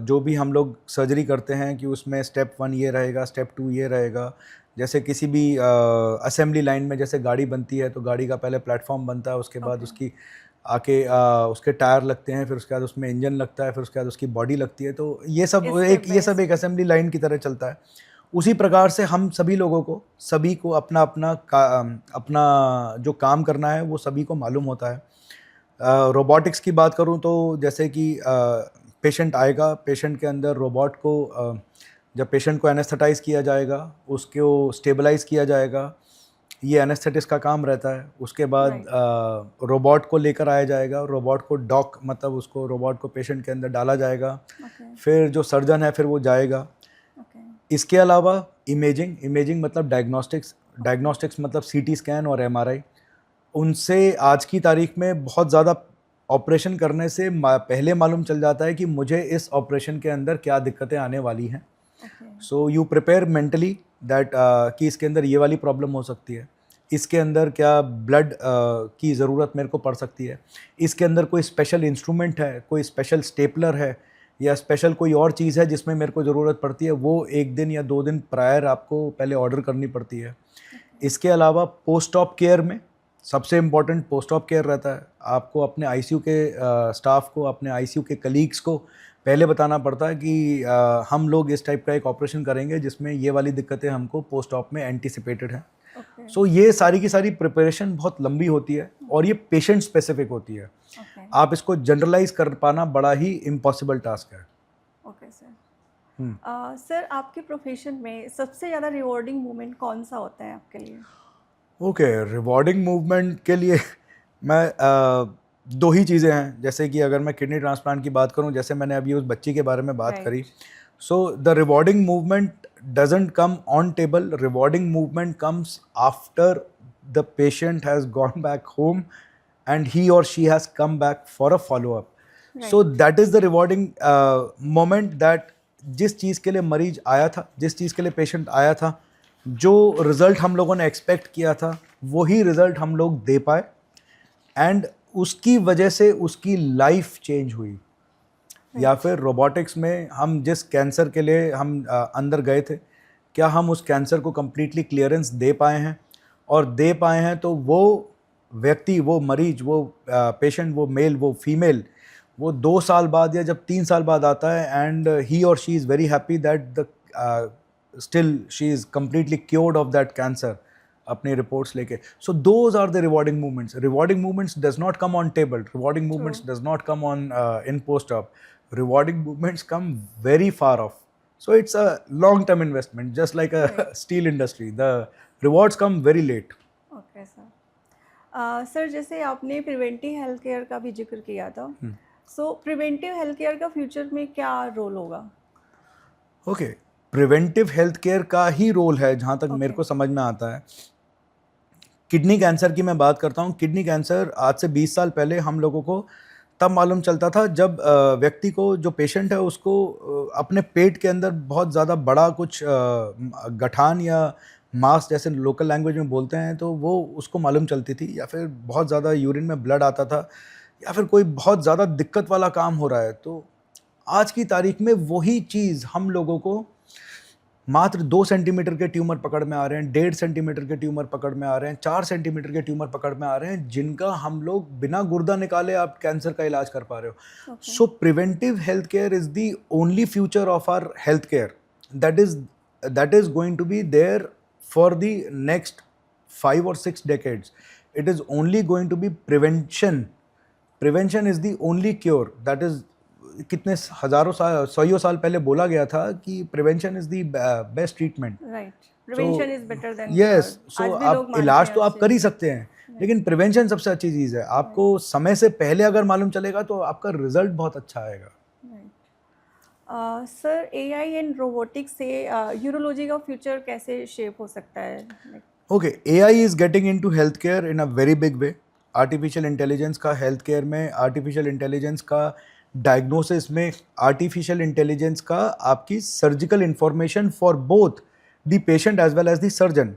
जो भी हम लोग सर्जरी करते हैं कि उसमें स्टेप 1 ये रहेगा, स्टेप 2 ये रहेगा। जैसे किसी भी असेंबली लाइन में जैसे गाड़ी बनती है तो गाड़ी का पहले प्लेटफॉर्म बनता है, उसके बाद उसकी आके उसके टायर लगते हैं, फिर उसके बाद उसमें इंजन लगता है, फिर उसके बाद उसकी बॉडी लगती है। तो ये सब एक असेंबली लाइन की तरह चलता है। उसी प्रकार से हम सभी लोगों को, सभी को अपना अपना जो काम करना है वो सभी को मालूम होता है। रोबोटिक्स की बात करूं तो जैसे कि पेशेंट आएगा, पेशेंट के अंदर रोबोट को जब पेशेंट को एनेस्थेटाइज किया जाएगा, उसको स्टेबलाइज किया जाएगा, ये एनेस्थेटिस्ट का काम रहता है। उसके बाद रोबोट को लेकर आया जाएगा, रोबोट को डॉक मतलब उसको रोबोट को पेशेंट के अंदर डाला जाएगा। फिर जो सर्जन है फिर वो जाएगा। इसके अलावा इमेजिंग मतलब डायग्नोस्टिक्स मतलब सीटी स्कैन और एमआरआई। उनसे आज की तारीख में बहुत ज़्यादा ऑपरेशन करने से पहले मालूम चल जाता है कि मुझे इस ऑपरेशन के अंदर क्या दिक्कतें आने वाली हैं। Okay. So you prepare mentally that कि इसके अंदर ये वाली प्रॉब्लम हो सकती है, इसके अंदर क्या ब्लड की ज़रूरत मेरे को पड़ सकती है, इसके अंदर कोई स्पेशल इंस्ट्रूमेंट है, कोई स्पेशल स्टेपलर है या स्पेशल कोई और चीज़ है जिसमें मेरे को ज़रूरत पड़ती है, वो 1 दिन या 2 दिन प्रायर आपको पहले ऑर्डर करनी पड़ती है। इसके अलावा पोस्ट ऑप केयर में सबसे इम्पॉर्टेंट पोस्ट ऑप केयर रहता है। आपको अपने आईसीयू के स्टाफ को, अपने आईसीयू के कलीग्स को पहले बताना पड़ता है कि हम लोग इस टाइप का एक ऑपरेशन करेंगे जिसमें ये वाली दिक्कतें हमको पोस्ट ऑप में एंटिसिपेटेड हैं। ओके। सो ये सारी की सारी प्रिपरेशन बहुत लंबी होती है और ये पेशेंट स्पेसिफिक होती है। ओके। आप इसको जनरलाइज कर पाना बड़ा ही इम्पॉसिबल टास्क है। Okay sir. हम्म। सर आपके प्रोफेशन में सबसे ज़्यादा रिवॉर्डिंग मोमेंट कौन सा होता है आपके लिए? ओके, रिवॉर्डिंग मूवमेंट के लिए मैं दो ही चीज़ें हैं। जैसे कि अगर मैं किडनी ट्रांसप्लांट की बात करूं, जैसे मैंने अभी उस बच्ची के बारे में बात Right. करी, so the rewarding movement doesn't come on table, rewarding movement comes after the patient has gone back home and he or she has come back for a follow up. So that is the rewarding moment that जिस चीज़ के लिए मरीज आया था, जिस चीज़ के लिए पेशेंट आया था, जो रिज़ल्ट हम लोगों ने एक्सपेक्ट किया था वही रिज़ल्ट हम लोग दे पाए एंड उसकी वजह से उसकी लाइफ चेंज हुई। या फिर रोबोटिक्स में हम जिस कैंसर के लिए हम अंदर गए थे, क्या हम उस कैंसर को कम्प्लीटली क्लियरेंस दे पाए हैं, और दे पाए हैं तो वो व्यक्ति, वो मरीज, वो पेशेंट, वो मेल, वो फीमेल, वो 2 साल बाद या जब 3 साल बाद आता है एंड ही और she is very happy that the still she is completely cured of that cancer अपनी रिपोर्ट्स लेके। So those are the rewarding movements. Rewarding movements does not come on table, rewarding movements does not come on in post op, rewarding movements come very far off. So it's a long term investment, just like a steel industry. The rewards come very late. Okay sir. Sir जैसे आपने प्रिवेंटिव हेल्थ केयर का भी जिक्र किया था, सो प्रिवेंटिव हेल्थ केयर का फ्यूचर में क्या रोल होगा? Okay, प्रिवेंटिव हेल्थ केयर का ही रोल है जहाँ तक मेरे को समझ में आता है। किडनी कैंसर की मैं बात करता हूँ। किडनी कैंसर आज से 20 साल पहले हम लोगों को तब मालूम चलता था जब व्यक्ति को, जो पेशेंट है उसको अपने पेट के अंदर बहुत ज़्यादा बड़ा कुछ गठान या मांस, जैसे लोकल लैंग्वेज में बोलते हैं, तो वो उसको मालूम चलती थी, या फिर बहुत ज़्यादा यूरिन में ब्लड आता था, या फिर कोई बहुत ज़्यादा दिक्कत वाला काम हो रहा है। तो आज की तारीख में वही चीज़ हम लोगों को मात्र 2 सेंटीमीटर के ट्यूमर पकड़ में आ रहे हैं, 1.5 सेंटीमीटर के ट्यूमर पकड़ में आ रहे हैं, 4 सेंटीमीटर के ट्यूमर पकड़ में आ रहे हैं, जिनका हम लोग बिना गुर्दा निकाले आप कैंसर का इलाज कर पा रहे हो। So preventive health care is the only future of our health care that is going to be there for the next 5 or 6 decades. It is only going to be prevention. Prevention is the only cure. That is, कितने हजारों साल, सौ साल पहले बोला गया था कि prevention is the best treatment. Right, prevention is better than yes, so आप इलाज तो आप कर ही सकते हैं, लेकिन प्रिवेंशन सबसे अच्छी चीज़ है। आपको समय से पहले अगर मालूम चलेगा तो आपका रिजल्ट बहुत अच्छा आएगा। सर एआई एंड रोबोटिक्स से यूरोलॉजी का फ्यूचर कैसे शेप हो सकता है? Okay, AI is getting into health care in a very big way. Artificial intelligence का हेल्थ केयर में, आर्टिफिशियल इंटेलिजेंस का डायग्नोसिस में, आर्टिफिशियल इंटेलिजेंस का आपकी surgical information for both the patient as well as the surgeon.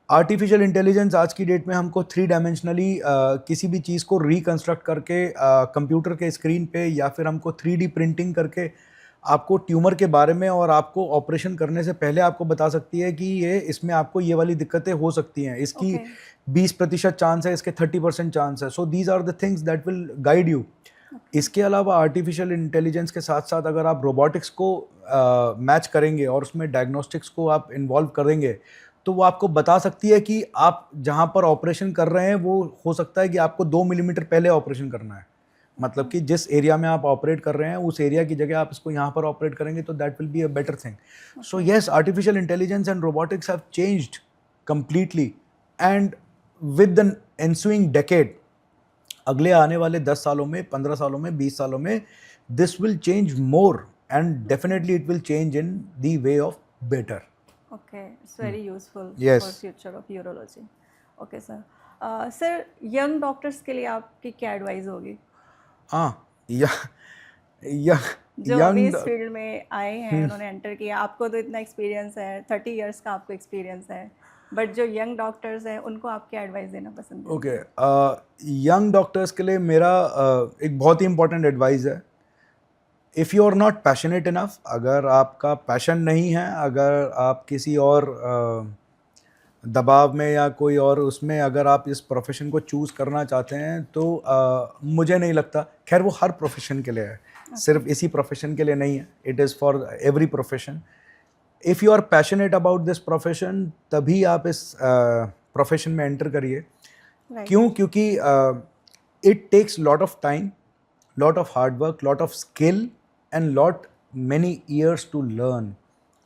Artificial intelligence आज की डेट में हमको 3 डायमेंशनली किसी भी चीज़ को रिकन्स्ट्रक्ट करके कंप्यूटर के स्क्रीन पे, या फिर हमको 3D प्रिंटिंग करके आपको ट्यूमर के बारे में और आपको ऑपरेशन करने से पहले आपको बता सकती है कि ये, इसमें आपको ये वाली दिक्कतें हो सकती हैं, इसकी 20% चांस है, इसके 30% चांस है। So these are the things that will guide you. इसके अलावा आर्टिफिशियल इंटेलिजेंस के साथ साथ अगर आप रोबोटिक्स को मैच करेंगे और उसमें डायग्नोस्टिक्स को आप इन्वॉल्व करेंगे, तो वो आपको बता सकती है कि आप जहाँ पर ऑपरेशन कर रहे हैं वो हो सकता है कि आपको 2 मिलीमीटर पहले ऑपरेशन करना है। मतलब कि जिस एरिया में आप ऑपरेट कर रहे हैं उस एरिया की जगह आप इसको यहाँ पर ऑपरेट करेंगे तो that will be a better thing. So yes, artificial intelligence and robotics have changed completely, and with the ensuing decade, अगले आने वाले 10 सालों में, 15 सालों में, 20 सालों में, this will change more and definitely it will change in the way of better. Okay, it's very useful Yes. for future of urology. Okay, sir. Sir young doctors के लिए आपकी क्या एडवाइस होगी? हाँ, या जो अभी इस यंग फील्ड में आए हैं, उन्होंने एंटर किया, आपको तो इतना एक्सपीरियंस है, 30 इयर्स का आपको एक्सपीरियंस है, बट जो यंग डॉक्टर्स हैं उनको आप क्या एडवाइस देना पसंद करेंगे? ओके, यंग डॉक्टर्स के लिए मेरा एक बहुत ही इंपॉर्टेंट एडवाइस है, if you are not passionate enough, अगर आपका पैशन नहीं है, अगर आप किसी और दबाव में या कोई और उसमें अगर आप इस प्रोफेशन को चूज़ करना चाहते हैं तो मुझे नहीं लगता, खैर वो हर प्रोफेशन के लिए है, सिर्फ इसी प्रोफेशन के लिए नहीं है, it is for every profession. If you are passionate about this profession तभी आप इस प्रोफेशन में एंटर करिए। राइट। क्यों? क्योंकि it takes lot of time, lot of hard work, lot of skill, and many years to learn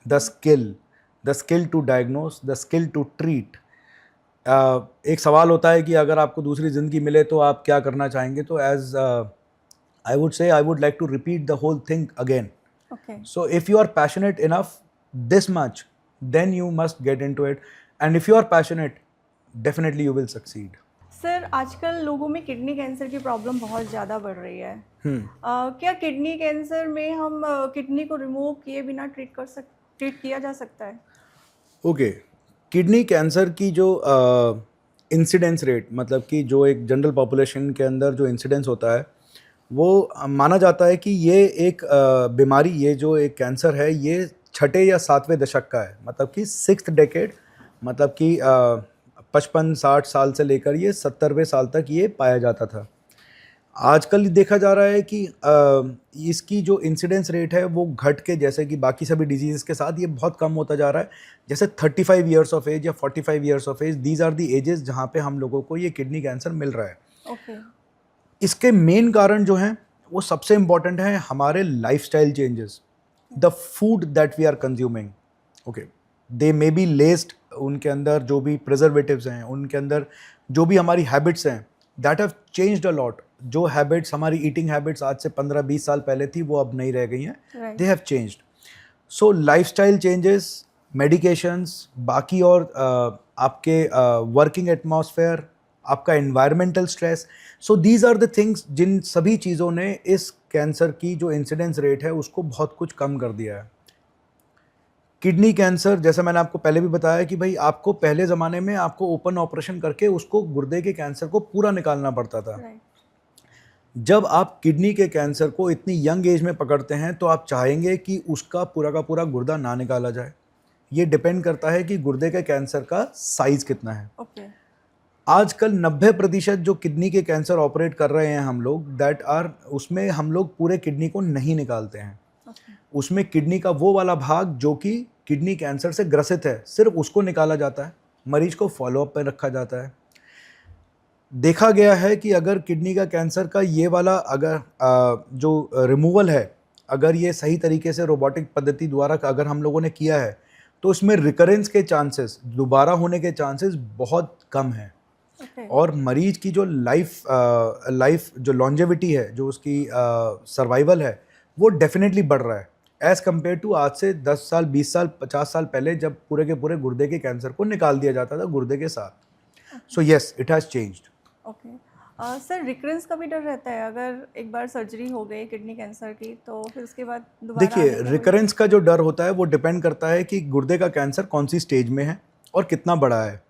the skill to diagnose, the skill to treat. एक सवाल होता है कि अगर आपको दूसरी ज़िंदगी मिले तो आप क्या करना चाहेंगे, तो as I would say I would like to repeat the whole thing again. Okay. So if you are passionate enough this much, then you must get into it, and if you are passionate, definitely you will succeed. Sir, आजकल लोगों में किडनी कैंसर की प्रॉब्लम बहुत ज़्यादा बढ़ रही है। क्या किडनी कैंसर में हम किडनी को रिमूव किए बिना ट्रीट किया जा सकता है? ओके, किडनी कैंसर की जो इंसिडेंस रेट, मतलब कि जो एक जनरल पॉपुलेशन के अंदर जो इंसिडेंस होता है, वो माना जाता है कि ये एक बीमारी, ये जो एक कैंसर है, ये छठे या सातवें दशक का है, मतलब कि 6th डेकेड, मतलब कि 55-60 साल से लेकर ये 70वें साल तक ये पाया जाता था। आजकल देखा जा रहा है कि इसकी जो इंसिडेंस रेट है वो घट के, जैसे कि बाकी सभी डिजीज़ के साथ, ये बहुत कम होता जा रहा है। जैसे 35 ईयर्स ऑफ एज या 45 years of age, these are the ages जहाँ पे हम लोगों को ये किडनी कैंसर मिल रहा है। ओके। इसके मेन कारण जो हैं वो सबसे इम्पॉर्टेंट है हमारे lifestyle changes, the food that we are consuming. Okay, they may be laced, उनके अंदर जो भी प्रिजर्वेटिव्स हैं, उनके अंदर जो भी हमारी हैबिट्स हैं, that have changed a lot. जो हैबिट्स, हमारी ईटिंग हैबिट्स आज से 15-20 साल पहले थी, वो अब नहीं रह गई हैं, they have changed. So lifestyle changes, medications, बाकी और आपके वर्किंग एटमॉस्फेयर, आपका environmental stress, so these are the things, जिन सभी चीज़ों ने इस कैंसर की जो इंसिडेंस रेट है उसको बहुत कुछ कम कर दिया है। किडनी कैंसर, जैसे मैंने आपको पहले भी बताया कि भाई आपको पहले ज़माने में आपको ओपन ऑपरेशन करके उसको गुर्दे के कैंसर को पूरा निकालना पड़ता था। जब आप किडनी के कैंसर को इतनी यंग एज में पकड़ते हैं तो आप चाहेंगे कि उसका पूरा का पूरा गुर्दा ना निकाला जाए। ये डिपेंड करता है कि गुर्दे के कैंसर का साइज़ कितना है। आजकल 90% जो किडनी के कैंसर ऑपरेट कर रहे हैं हम लोग, दैट आर, उसमें हम लोग पूरे किडनी को नहीं निकालते हैं। उसमें किडनी का वो वाला भाग जो कि किडनी कैंसर से ग्रसित है, सिर्फ उसको निकाला जाता है, मरीज को फॉलोअप पे रखा जाता है। देखा गया है कि अगर किडनी का कैंसर का ये वाला अगर जो रिमूवल है, अगर ये सही तरीके से रोबोटिक पद्धति द्वारा अगर हम लोगों ने किया है, तो उसमें रिकरेंस के चांसेस, दोबारा होने के चांसेस बहुत कम हैं। और मरीज की जो लाइफ जो लॉन्जेविटी है, जो उसकी सर्वाइवल है, वो डेफिनेटली बढ़ रहा है एज़ कम्पेयर टू आज से 10 साल, 20 साल, 50 साल पहले, जब पूरे के पूरे गुर्दे के कैंसर को निकाल दिया जाता था गुर्दे के साथ। So yes, it has changed. Okay. Sir, recurrence का भी डर रहता है? अगर एक बार सर्जरी हो गई किडनी कैंसर की, तो फिर उसके बाद दोबारा देखिए, रिकरेंस का जो डर होता है वो डिपेंड करता है कि गुर्दे का कैंसर कौन सी स्टेज में है और कितना बड़ा है।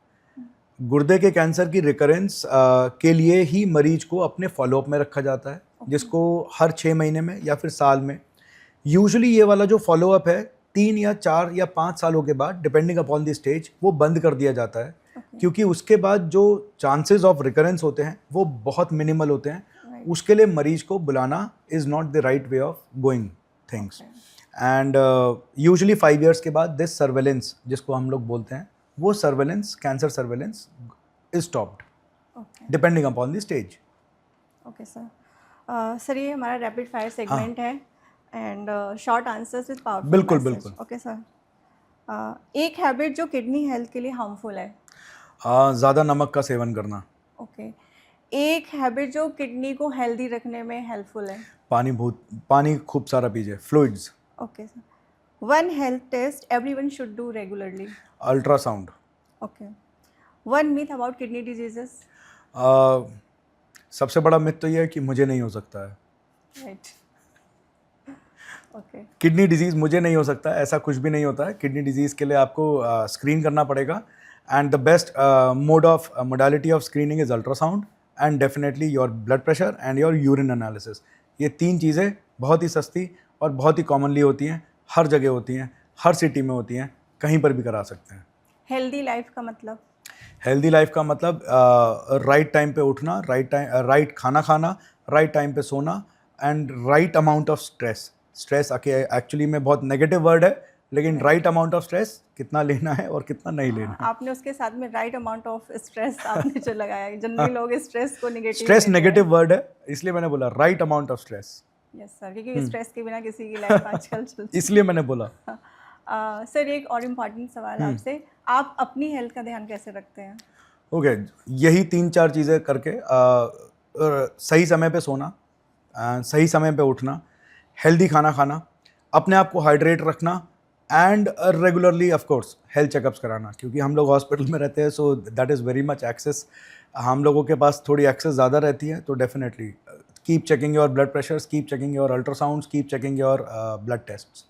गुर्दे के कैंसर की रिकरेंस के लिए ही मरीज को अपने फॉलोअप में रखा जाता है, जिसको हर 6 महीने में या फिर साल में, यूजुअली ये वाला जो फॉलोअप है 3 या 4 या 5 सालों के बाद, डिपेंडिंग अपॉन द स्टेज, वो बंद कर दिया जाता है। क्योंकि उसके बाद जो चांसेस ऑफ रिकरेंस होते हैं वो बहुत मिनिमल होते हैं। उसके लिए मरीज को बुलाना is not the right way of going things. And usually 5 years के बाद दिस सर्वेलेंस, जिसको हम लोग बोलते हैं, वो surveillance, cancer surveillance is stopped depending upon the stage. Okay sir. Sir, ये हमारा रैपिड फायर सेगमेंट है and short answers with powerful बिल्कुल मैसेज। बिल्कुल। Okay sir. एक हैबिट जो किडनी हेल्थ के लिए हार्मफुल है? ज़्यादा नमक का सेवन करना। ओके। एक हैबिट जो किडनी को हेल्दी रखने में हेल्पफुल है? पानी खूब सारा पीजिए, fluids. Okay sir. One health test everyone should do regularly? Ultrasound. Okay. One myth about kidney diseases? सबसे बड़ा मिथ तो ये है कि मुझे नहीं हो सकता है। राइट। ओके। किडनी डिजीज़ मुझे नहीं हो सकता, ऐसा कुछ भी नहीं होता है। किडनी डिजीज़ के लिए आपको स्क्रीन करना पड़ेगा, and the best modality of screening is ultrasound and definitely your blood pressure and your urine analysis. ये 3 चीज़ें बहुत ही सस्ती और बहुत ही कॉमनली होती हैं, हर जगह होती हैं, हर सिटी में होती हैं, कहीं पर भी करा सकते हैं। हेल्दी लाइफ का मतलब? हेल्दी लाइफ का मतलब राइट टाइम पे उठना, राइट खाना खाना, राइट टाइम पे सोना, and right amount of stress. Stress actually में बहुत नेगेटिव वर्ड है, लेकिन राइट अमाउंट ऑफ स्ट्रेस कितना लेना है और कितना नहीं लेना है। आपने उसके साथ में राइट अमाउंट ऑफ स्ट्रेस आपने जो लगाया है, जनरली लोग स्ट्रेस को नेगेटिव स्ट्रेस नेगेटिव वर्ड है, इसलिए मैंने बोला right amount of stress. Yes sir, क्योंकि स्ट्रेस के बिना किसी की लाइफ आजकल चलती इसलिए मैंने बोला। सर एक और इम्पॉर्टेंट सवाल आपसे, आप अपनी हेल्थ का ध्यान कैसे रखते हैं? ओके, यही 3-4 चीज़ें करके सही समय पे सोना, सही समय पे उठना, हेल्दी खाना खाना, अपने आप को हाइड्रेट रखना, and regularly of course health checkups कराना, क्योंकि हम लोग हॉस्पिटल में रहते हैं, so that is very much access, हम लोगों के पास थोड़ी एक्सेस ज़्यादा रहती है, तो definitely keep checking your blood pressures, keep checking your ultrasounds, keep checking your blood tests.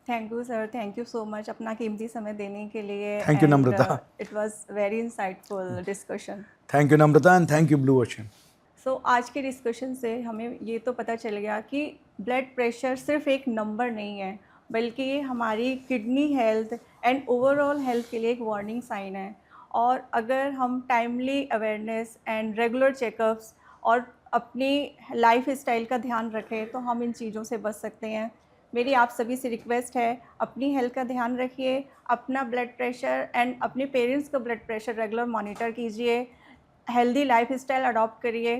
Thank you sir, thank you so much अपना कीमती समय देने के लिए। Thank you, Namrata. It was very insightful discussion. Thank you Namrata, and thank you blue ocean. So आज के डिस्कशन से हमें ये तो पता चल गया कि ब्लड प्रेशर सिर्फ एक नंबर नहीं है, बल्कि ये हमारी kidney health and overall health के लिए एक वार्निंग साइन है। और अगर हम timely awareness and regular checkups और अपनी लाइफ स्टाइल का ध्यान रखें तो हम इन चीज़ों से बच सकते हैं। मेरी आप सभी से रिक्वेस्ट है, अपनी हेल्थ का ध्यान रखिए, अपना ब्लड प्रेशर एंड अपने पेरेंट्स का ब्लड प्रेशर रेगुलर मॉनिटर कीजिए, हेल्दी लाइफ स्टाइल अडॉप्ट करिए।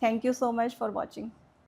Thank you so much for watching.